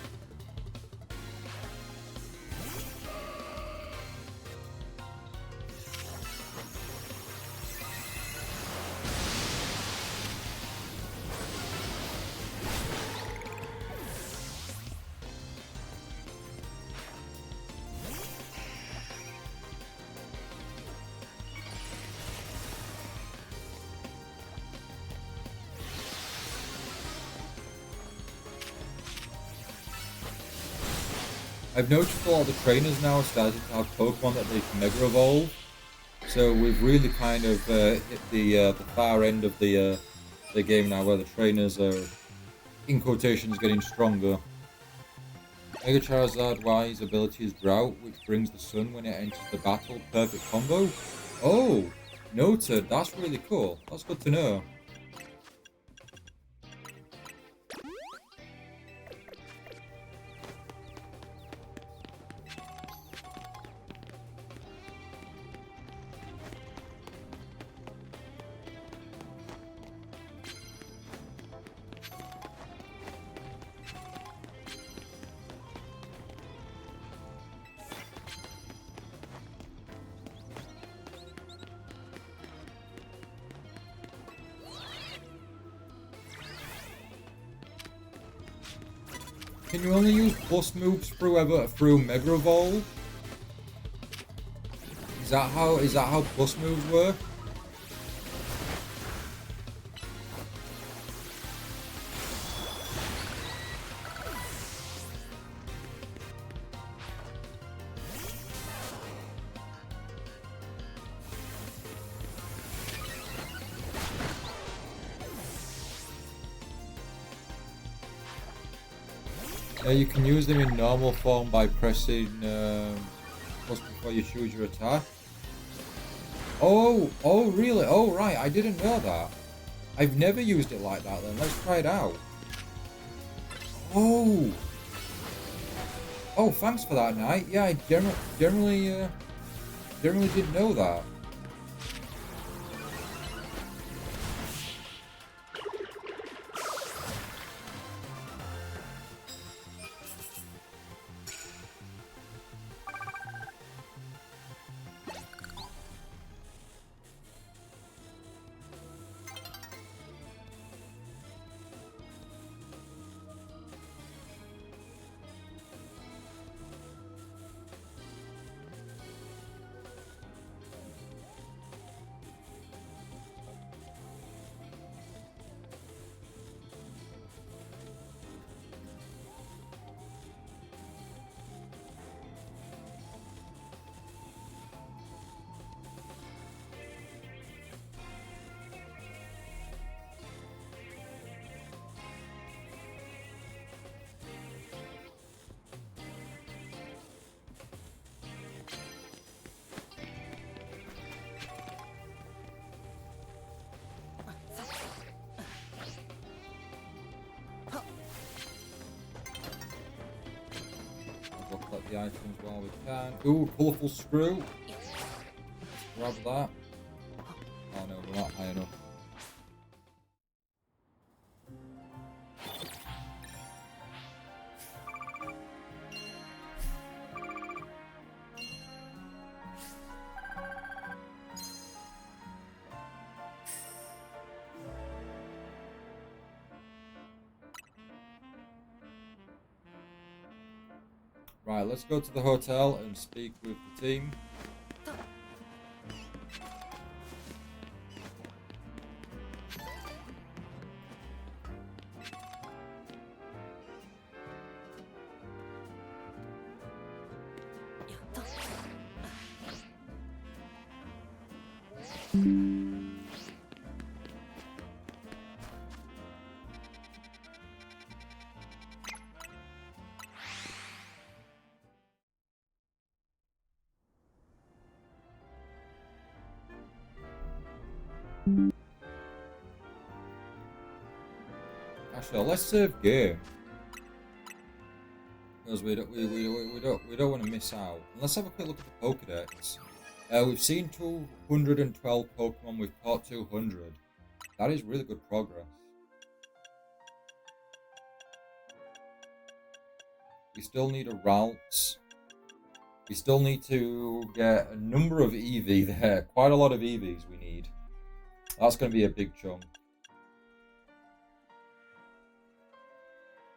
I've noticed a lot of the trainers now are starting to have Pokemon that they can Mega Evolve. So we've really kind of hit the far end of the game now, where the trainers are, in quotations, getting stronger. Mega Charizard Y's ability is Drought, which brings the sun when it enters the battle. Perfect combo. Oh, noted. That's really cool. That's good to know. Can you only use plus moves through Mega Evolve? Is that how plus moves work? You can use them in normal form by pressing plus before you choose your attack. Oh, really? Oh, right. I didn't know that. I've never used it like that. Then let's try it out. Oh, thanks for that, Knight. Yeah, I generally didn't know that. the items while we can. Ooh, colourful screw. Grab that. Oh no, we're not high enough. Right, let's go to the hotel and speak with the team. Actually, let's save game. Because we don't want to miss out. And let's have a quick look at the Pokédex. We've seen 212 Pokemon, we've caught 200. That is really good progress. We still need a routes. We still need to get a number of EV there. Quite a lot of EVs we need. That's going to be a big chunk.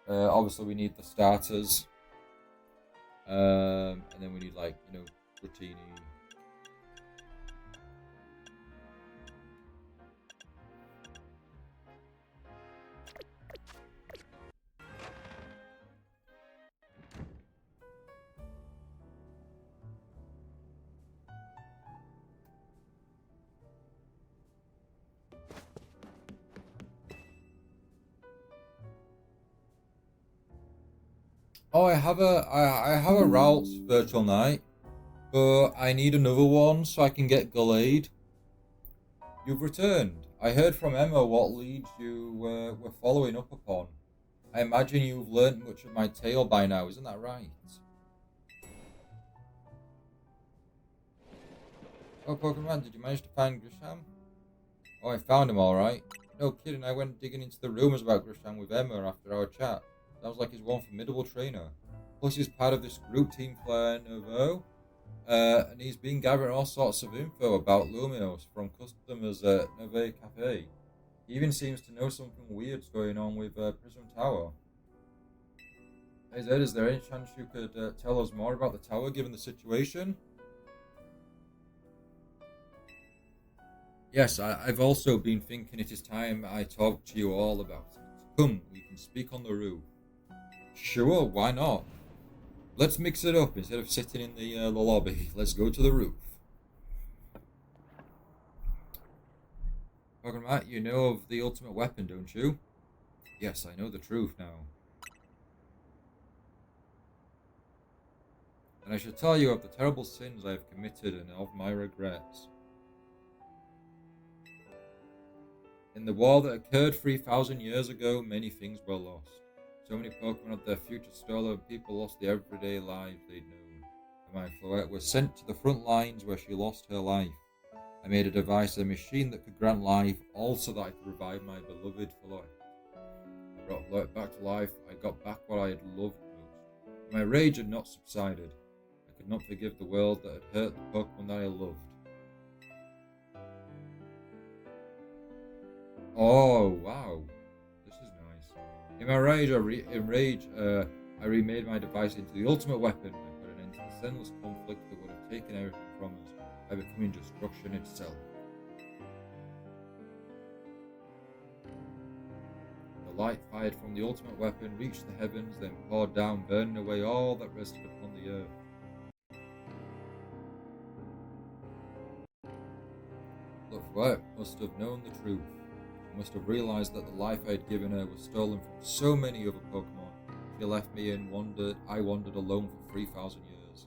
Obviously we need the starters. And then we need, like, you know, Rotini. Oh, I have a routes virtual night, but I need another one so I can get Gallade. You've returned. I heard from Emma what leads you were following up upon. I imagine you've learnt much of my tale by now, isn't that right? Oh, Pokemon, did you manage to find Grisham? Oh, I found him alright. No kidding, I went digging into the rumours about Grisham with Emma after our chat. Sounds like he's one formidable trainer. Plus he's part of this group Team Flare Nouveau. And he's been gathering all sorts of info about Lumios from customers at Neve Cafe. He even seems to know something weird's going on with Prism Tower. Hey Zed, is there any chance you could tell us more about the tower given the situation? Yes, I've also been thinking it is time I talk to you all about it. Come, we can speak on the roof. Sure, why not? Let's mix it up. Instead of sitting in the lobby, let's go to the roof. Pokemon, you know of the ultimate weapon, don't you? Yes, I know the truth now. And I shall tell you of the terrible sins I have committed and of my regrets. In the war that occurred 3,000 years ago, many things were lost. So many Pokemon had their future stolen and people lost the everyday lives they'd known. And my Floette was sent to the front lines where she lost her life. I made a device, a machine that could grant life, also that I could revive my beloved Floette. I brought Floette back to life, I got back what I had loved most. My rage had not subsided. I could not forgive the world that had hurt the Pokemon that I loved. Oh, wow. This is nice. In my rage, I remade my device into the ultimate weapon. I put an end to the senseless conflict that would have taken everything from us by becoming destruction itself. The light fired from the ultimate weapon reached the heavens, then poured down, burning away all that rested upon the earth. Look, Floette must have known the truth. She must have realized that the life I had given her was stolen from so many other Pokemon. She left me and I wandered alone for 3,000 years.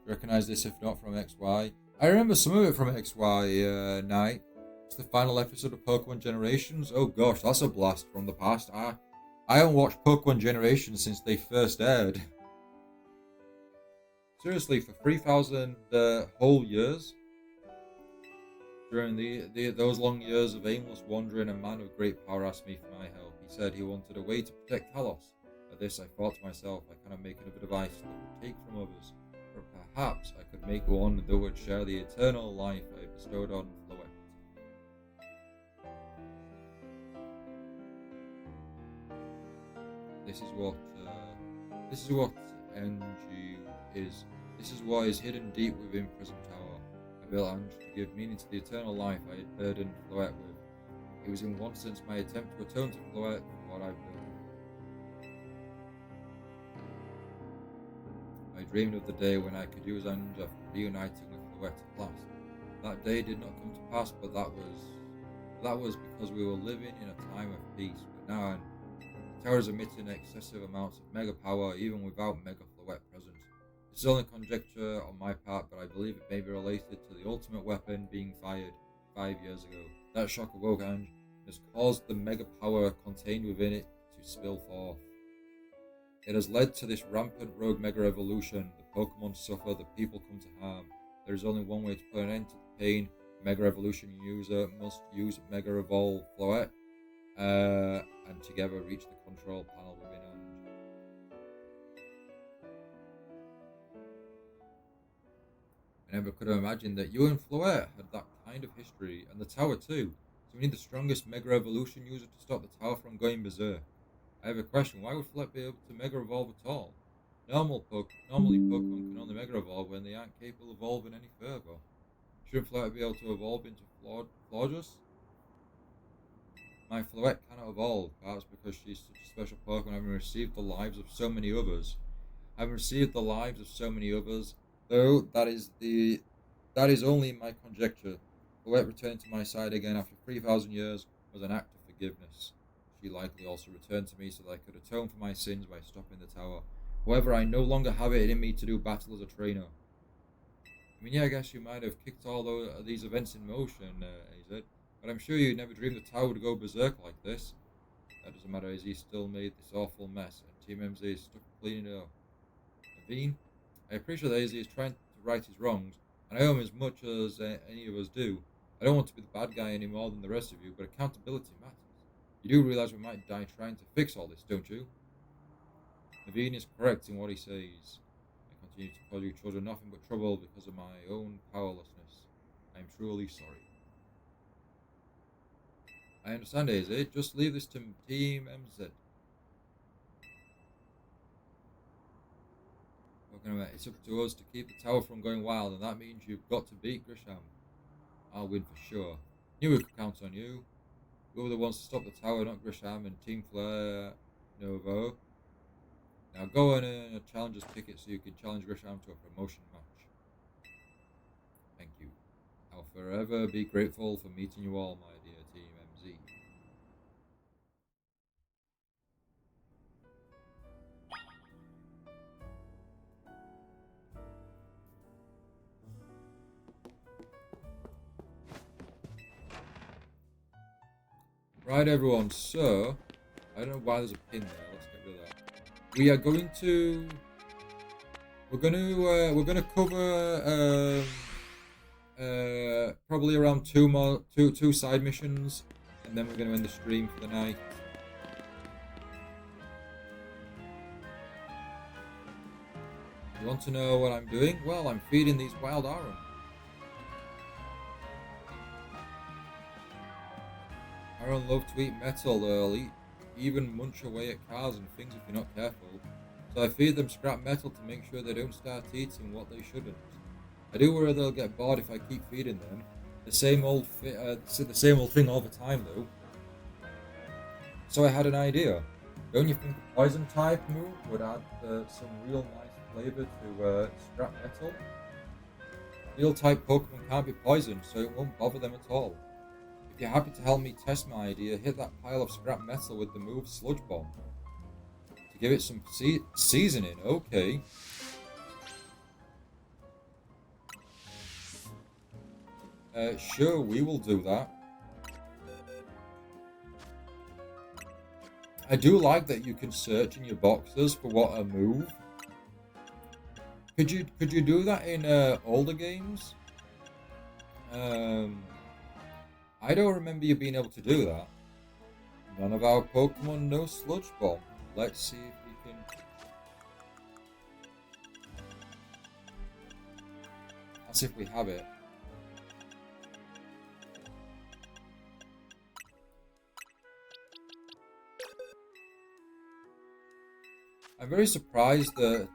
Recognize this if not from XY? I remember some of it from XY night. It's the final episode of Pokemon Generations. Oh gosh, that's a blast from the past. I haven't watched Pokemon Generations since they first aired. Seriously, for 3,000 whole years? During those long years of aimless wandering, a man of great power asked me for my help. He said he wanted a way to protect Talos. At this, I thought to myself, I cannot make a device that would take from others, but perhaps I could make one that would share the eternal life I bestowed on Floette. This is what NG is. This is what is hidden deep within Prism Tower. I built Ange to give meaning to the eternal life I had burdened Floette with. It was in one sense my attempt to atone to Floette for what I've done. I dreamed of the day when I could use Ange after reuniting with Floette at last. That day did not come to pass, but that was because we were living in a time of peace. But now the tower is emitting excessive amounts of mega power even without Mega Floette present. This is only conjecture on my part, but I believe it may be related to the ultimate weapon being fired 5 years ago. That shock awoke Ange and has caused the mega power contained within it to spill forth. It has led to this rampant rogue mega evolution. The Pokemon suffer, the people come to harm. There is only one way to put an end to the pain. A mega evolution user must use Mega Evolve Floette and together reach the control panel within Ange. I never could have imagined that you and Floette had that kind of history, and the tower too. So we need the strongest Mega Evolution user to stop the tower from going berserk. I have a question, why would Floette be able to Mega Evolve at all? Normally Pokemon can only Mega Evolve when they aren't capable of evolving any further. Shouldn't Floette be able to evolve into Florges? My Floette cannot evolve, perhaps because she's such a special Pokemon, having received the lives of so many others. Though that is only my conjecture. Floette returning to my side again after 3,000 years was an act of forgiveness. She likely also returned to me so that I could atone for my sins by stopping the tower. However, I no longer have it in me to do battle as a trainer. I mean, yeah, I guess you might have kicked all these events in motion, AZ, but I'm sure you never dreamed the tower would go berserk like this. That doesn't matter, AZ still made this awful mess, and Team MZ is stuck cleaning it up. Naveen, I appreciate that AZ is trying to right his wrongs, and I owe him as much as any of us do. I don't want to be the bad guy any more than the rest of you, but accountability matters. You do realize we might die trying to fix all this, don't you? Naveen is correct in what he says. I continue to cause you children nothing but trouble because of my own powerlessness. I am truly sorry. I understand, AZ. Just leave this to Team MZ. It's up to us to keep the tower from going wild, and that means you've got to beat Grisham. I'll win for sure. Knew we could count on you. We were the ones to stop the tower, not Grisham and Team Flare Novo. Now go on a challenger's ticket so you can challenge Grisham to a promotion match. Thank you. I'll forever be grateful for meeting you all, my dear Team MZ. Right, everyone, so I don't know why there's a pin there. Let's get rid of that. We are going to we're gonna cover probably around two side missions, and then we're gonna end the stream for the night. You want to know what I'm doing? Well, I'm feeding these wild Arum. Arum love to eat metal. They'll even munch away at cars and things if you're not careful. So I feed them scrap metal to make sure they don't start eating what they shouldn't. I do worry they'll get bored if I keep feeding them. The same old thing all the time though. So I had an idea. Don't you think a poison type move would add some real nice flavor to scrap metal? Steel type Pokemon can't be poisoned, so it won't bother them at all. If you're happy to help me test my idea, hit that pile of scrap metal with the move Sludge Bomb. To give it some seasoning, okay. Sure, we will do that. I do like that you can search in your boxes for what a move. Could you do that in older games? I don't remember you being able to do that. None of our Pokemon know Sludge Bomb. Let's see if we can. Let's see if we have it. I'm very surprised that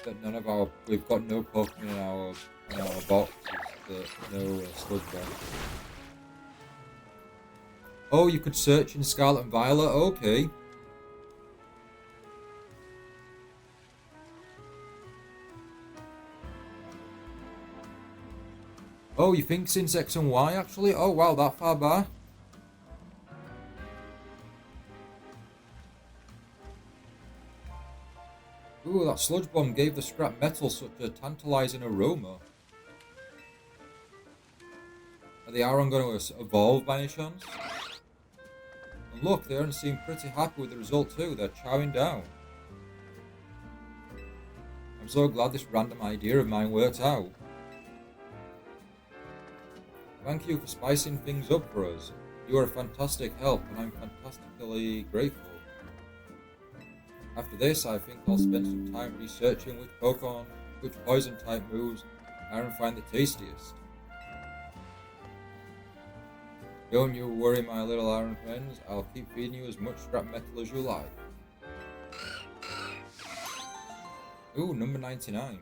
that none of we've got no Pokemon in our boxes that know Sludge Bomb. Oh, you could search in Scarlet and Violet. Okay. Oh, you think since X and Y actually? Oh wow, that far back. Ooh, that Sludge Bomb gave the scrap metal such a tantalizing aroma. Are the Aron going to evolve by any chance? And look, they don't seem pretty happy with the result too. They're chowing down. I'm so glad this random idea of mine worked out. Thank you for spicing things up for us. You are a fantastic help, and I'm fantastically grateful. After this, I think I'll spend some time researching which poison type moves Aaron find the tastiest. Don't you worry, my little Aaron friends. I'll keep feeding you as much scrap metal as you like. Ooh, number 99.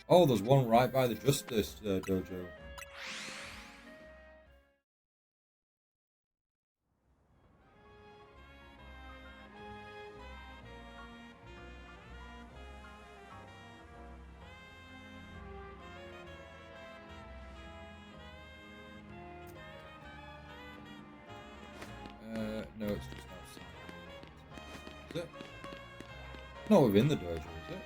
Oh, there's one right by the Justice Dojo. No, it's just outside. Is it? Not within the dojo, is it?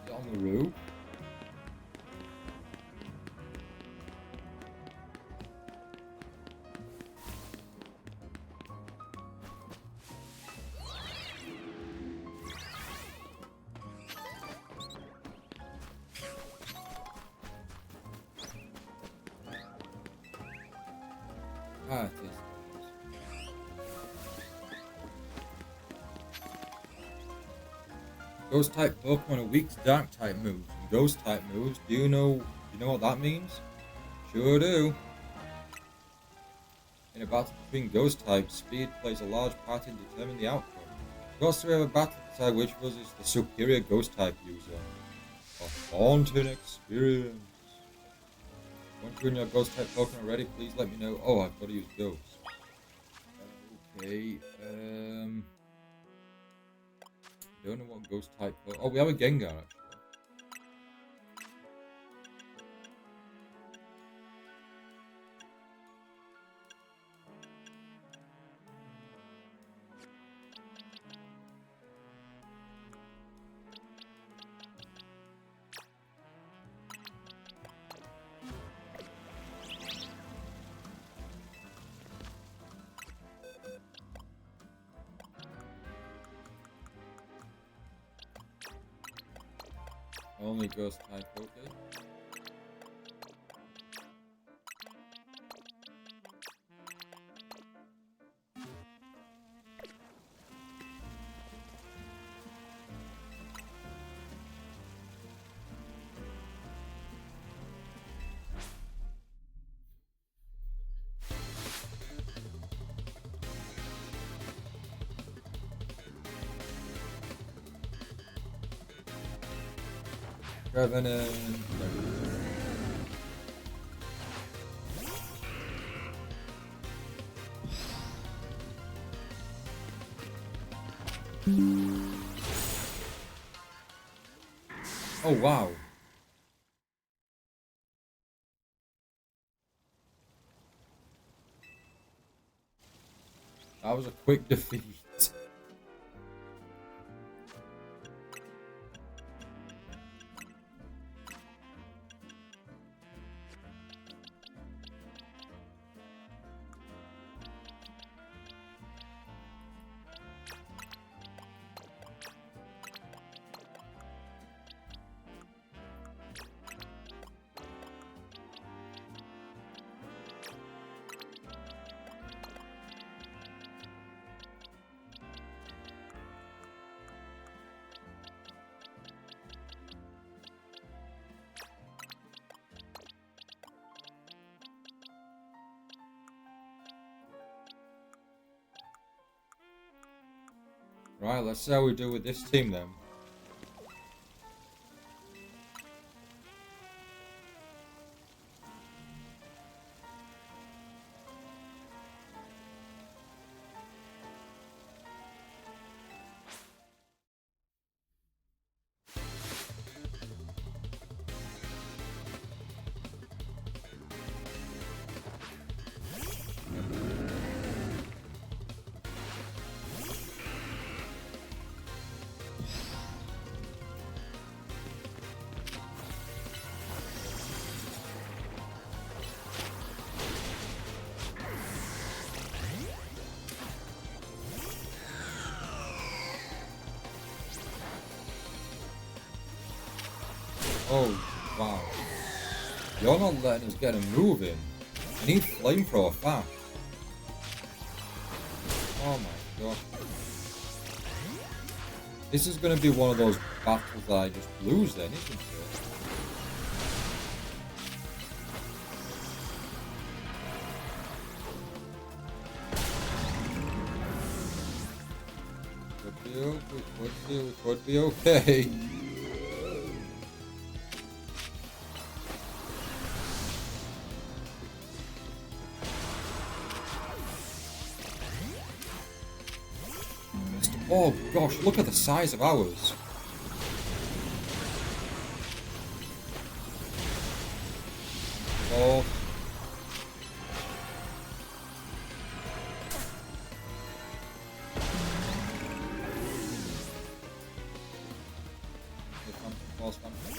Is it on the roof? Ah, it is. Ghost type Pokemon are weak to dark type moves. And ghost type moves, do you know what that means? Sure do. In a battle between ghost types, speed plays a large part in determining the outcome. You also have a battle to decide which of us is the superior ghost type user. A haunting experience. Once you and your ghost type Pokemon are ready, please let me know. Oh, I've got to use ghost. Okay, don't know what ghost type. Oh, we have a Gengar actually. Only ghost type, okay. Revenant. Oh wow. That was a quick defeat. Right, let's see how we do with this team then. Oh, wow. You're not letting us get a move in. I need flamethrower fast. Oh my god. This is going to be one of those battles that I just lose then, isn't it? We could be okay. Oh gosh, look at the size of ours. Oh.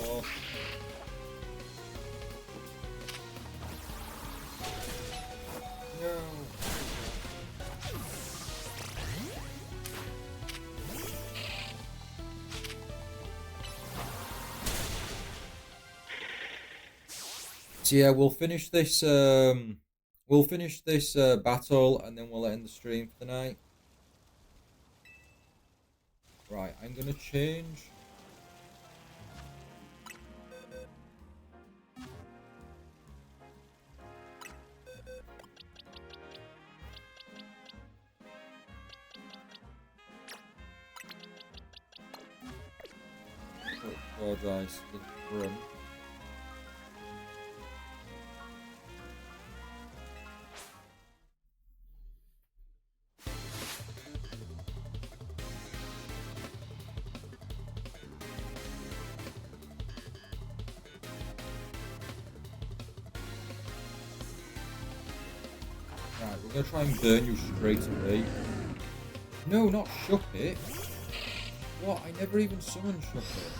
No. So yeah, we'll finish this. We'll finish this battle, and then we'll end the stream for the night. Right, I'm gonna change. Apologize for the run. Right, we're gonna try and burn you straight away. No, not shook it. What? I never even summoned shook it.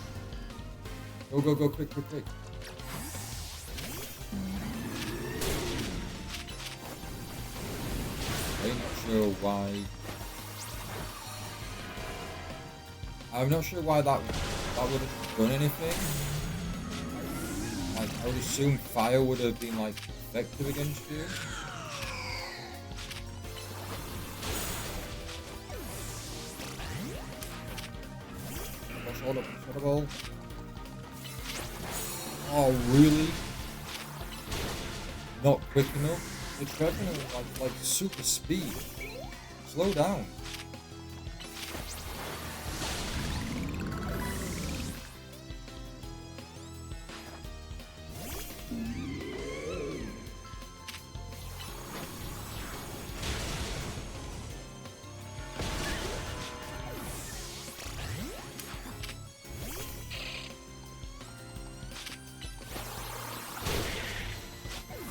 Go, go, go, quick, quick, quick. I'm not sure why. I'm not sure why that would have done anything. Like, I would assume fire would have been, like, effective against you. Hold up, incredible. Oh, really? Not quick enough? The Trevenant like super speed. Slow down.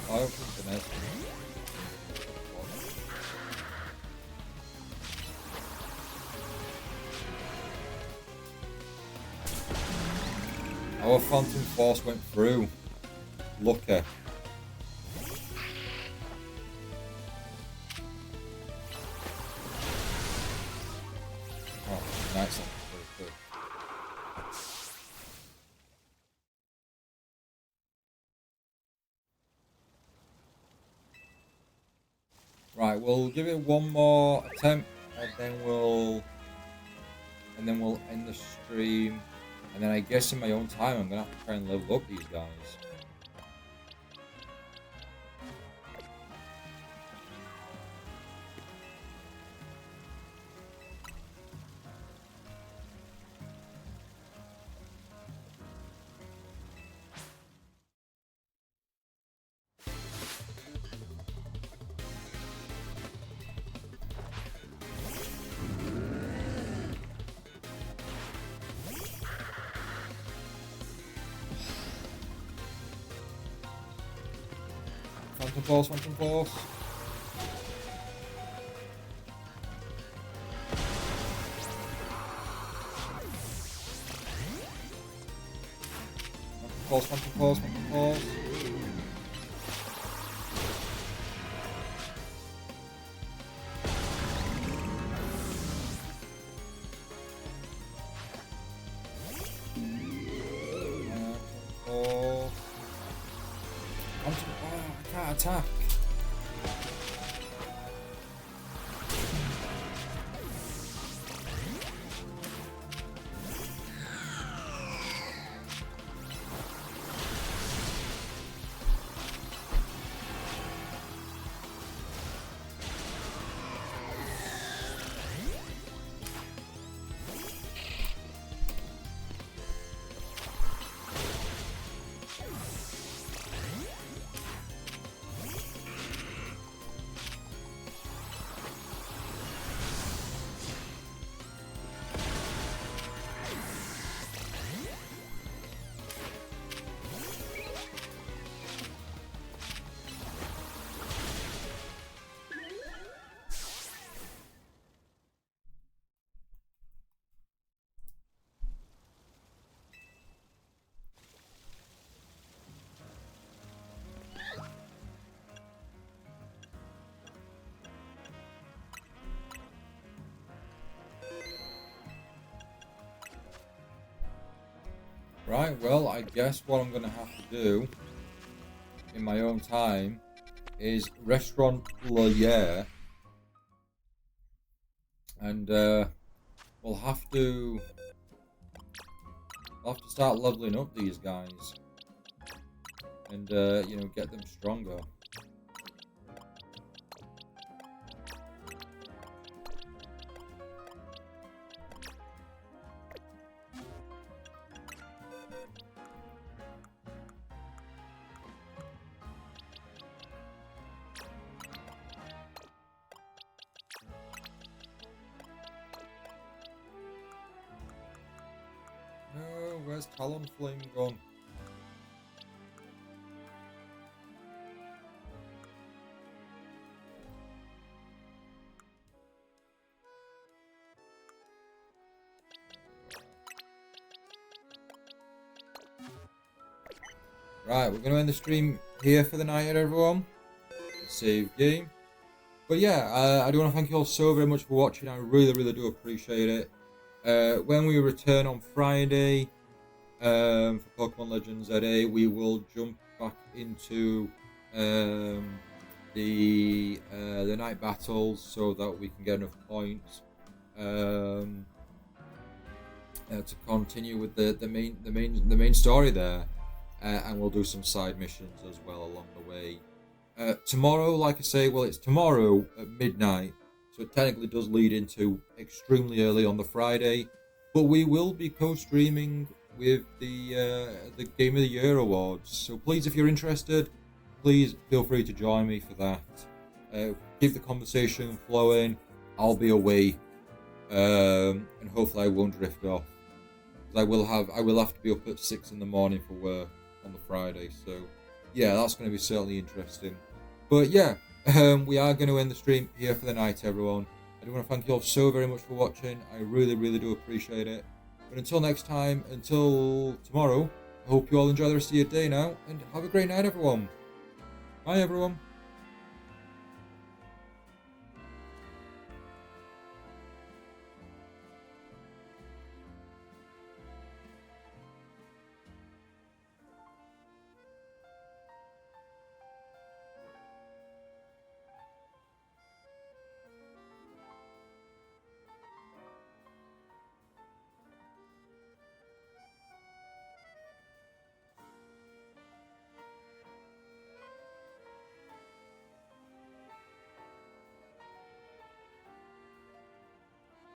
I don't think the next one. Our Phantom Force went through. Lucky. Oh, nice one. Right, we'll give it one more attempt, and then we'll end the stream. And then I guess in my own time, I'm gonna have to try and level up these guys. Phantom Force, Phantom Force. Phantom Force, Phantom Force. I can't attack. Right, well, I guess what I'm going to have to do in my own time is Restaurant Loyer. And we'll have to start leveling up these guys. And, you know, get them stronger. No, where's Talonflame gone? Right, we're going to end the stream here for the night, everyone. Save game. But yeah, I do want to thank you all so very much for watching. I really, really do appreciate it. When we return on Friday, for Pokemon Legends ZA. We will jump back into the night battles so that we can get enough points to continue with the main story there, and we'll do some side missions as well along the way. Tomorrow, like I say, well, it's tomorrow at midnight, so it technically does lead into extremely early on the Friday, but we will be co-streaming with the Game of the Year awards. So please, if you're interested, please feel free to join me for that. Keep the conversation flowing. I'll be away, and hopefully I won't drift off. I will have to be up at 6 in the morning for work on the Friday. So yeah, that's going to be certainly interesting. But yeah, we are going to end the stream here for the night, everyone. I do want to thank you all so very much for watching. I really, really do appreciate it. But until next time, until tomorrow, I hope you all enjoy the rest of your day now, and have a great night, everyone. Bye, everyone.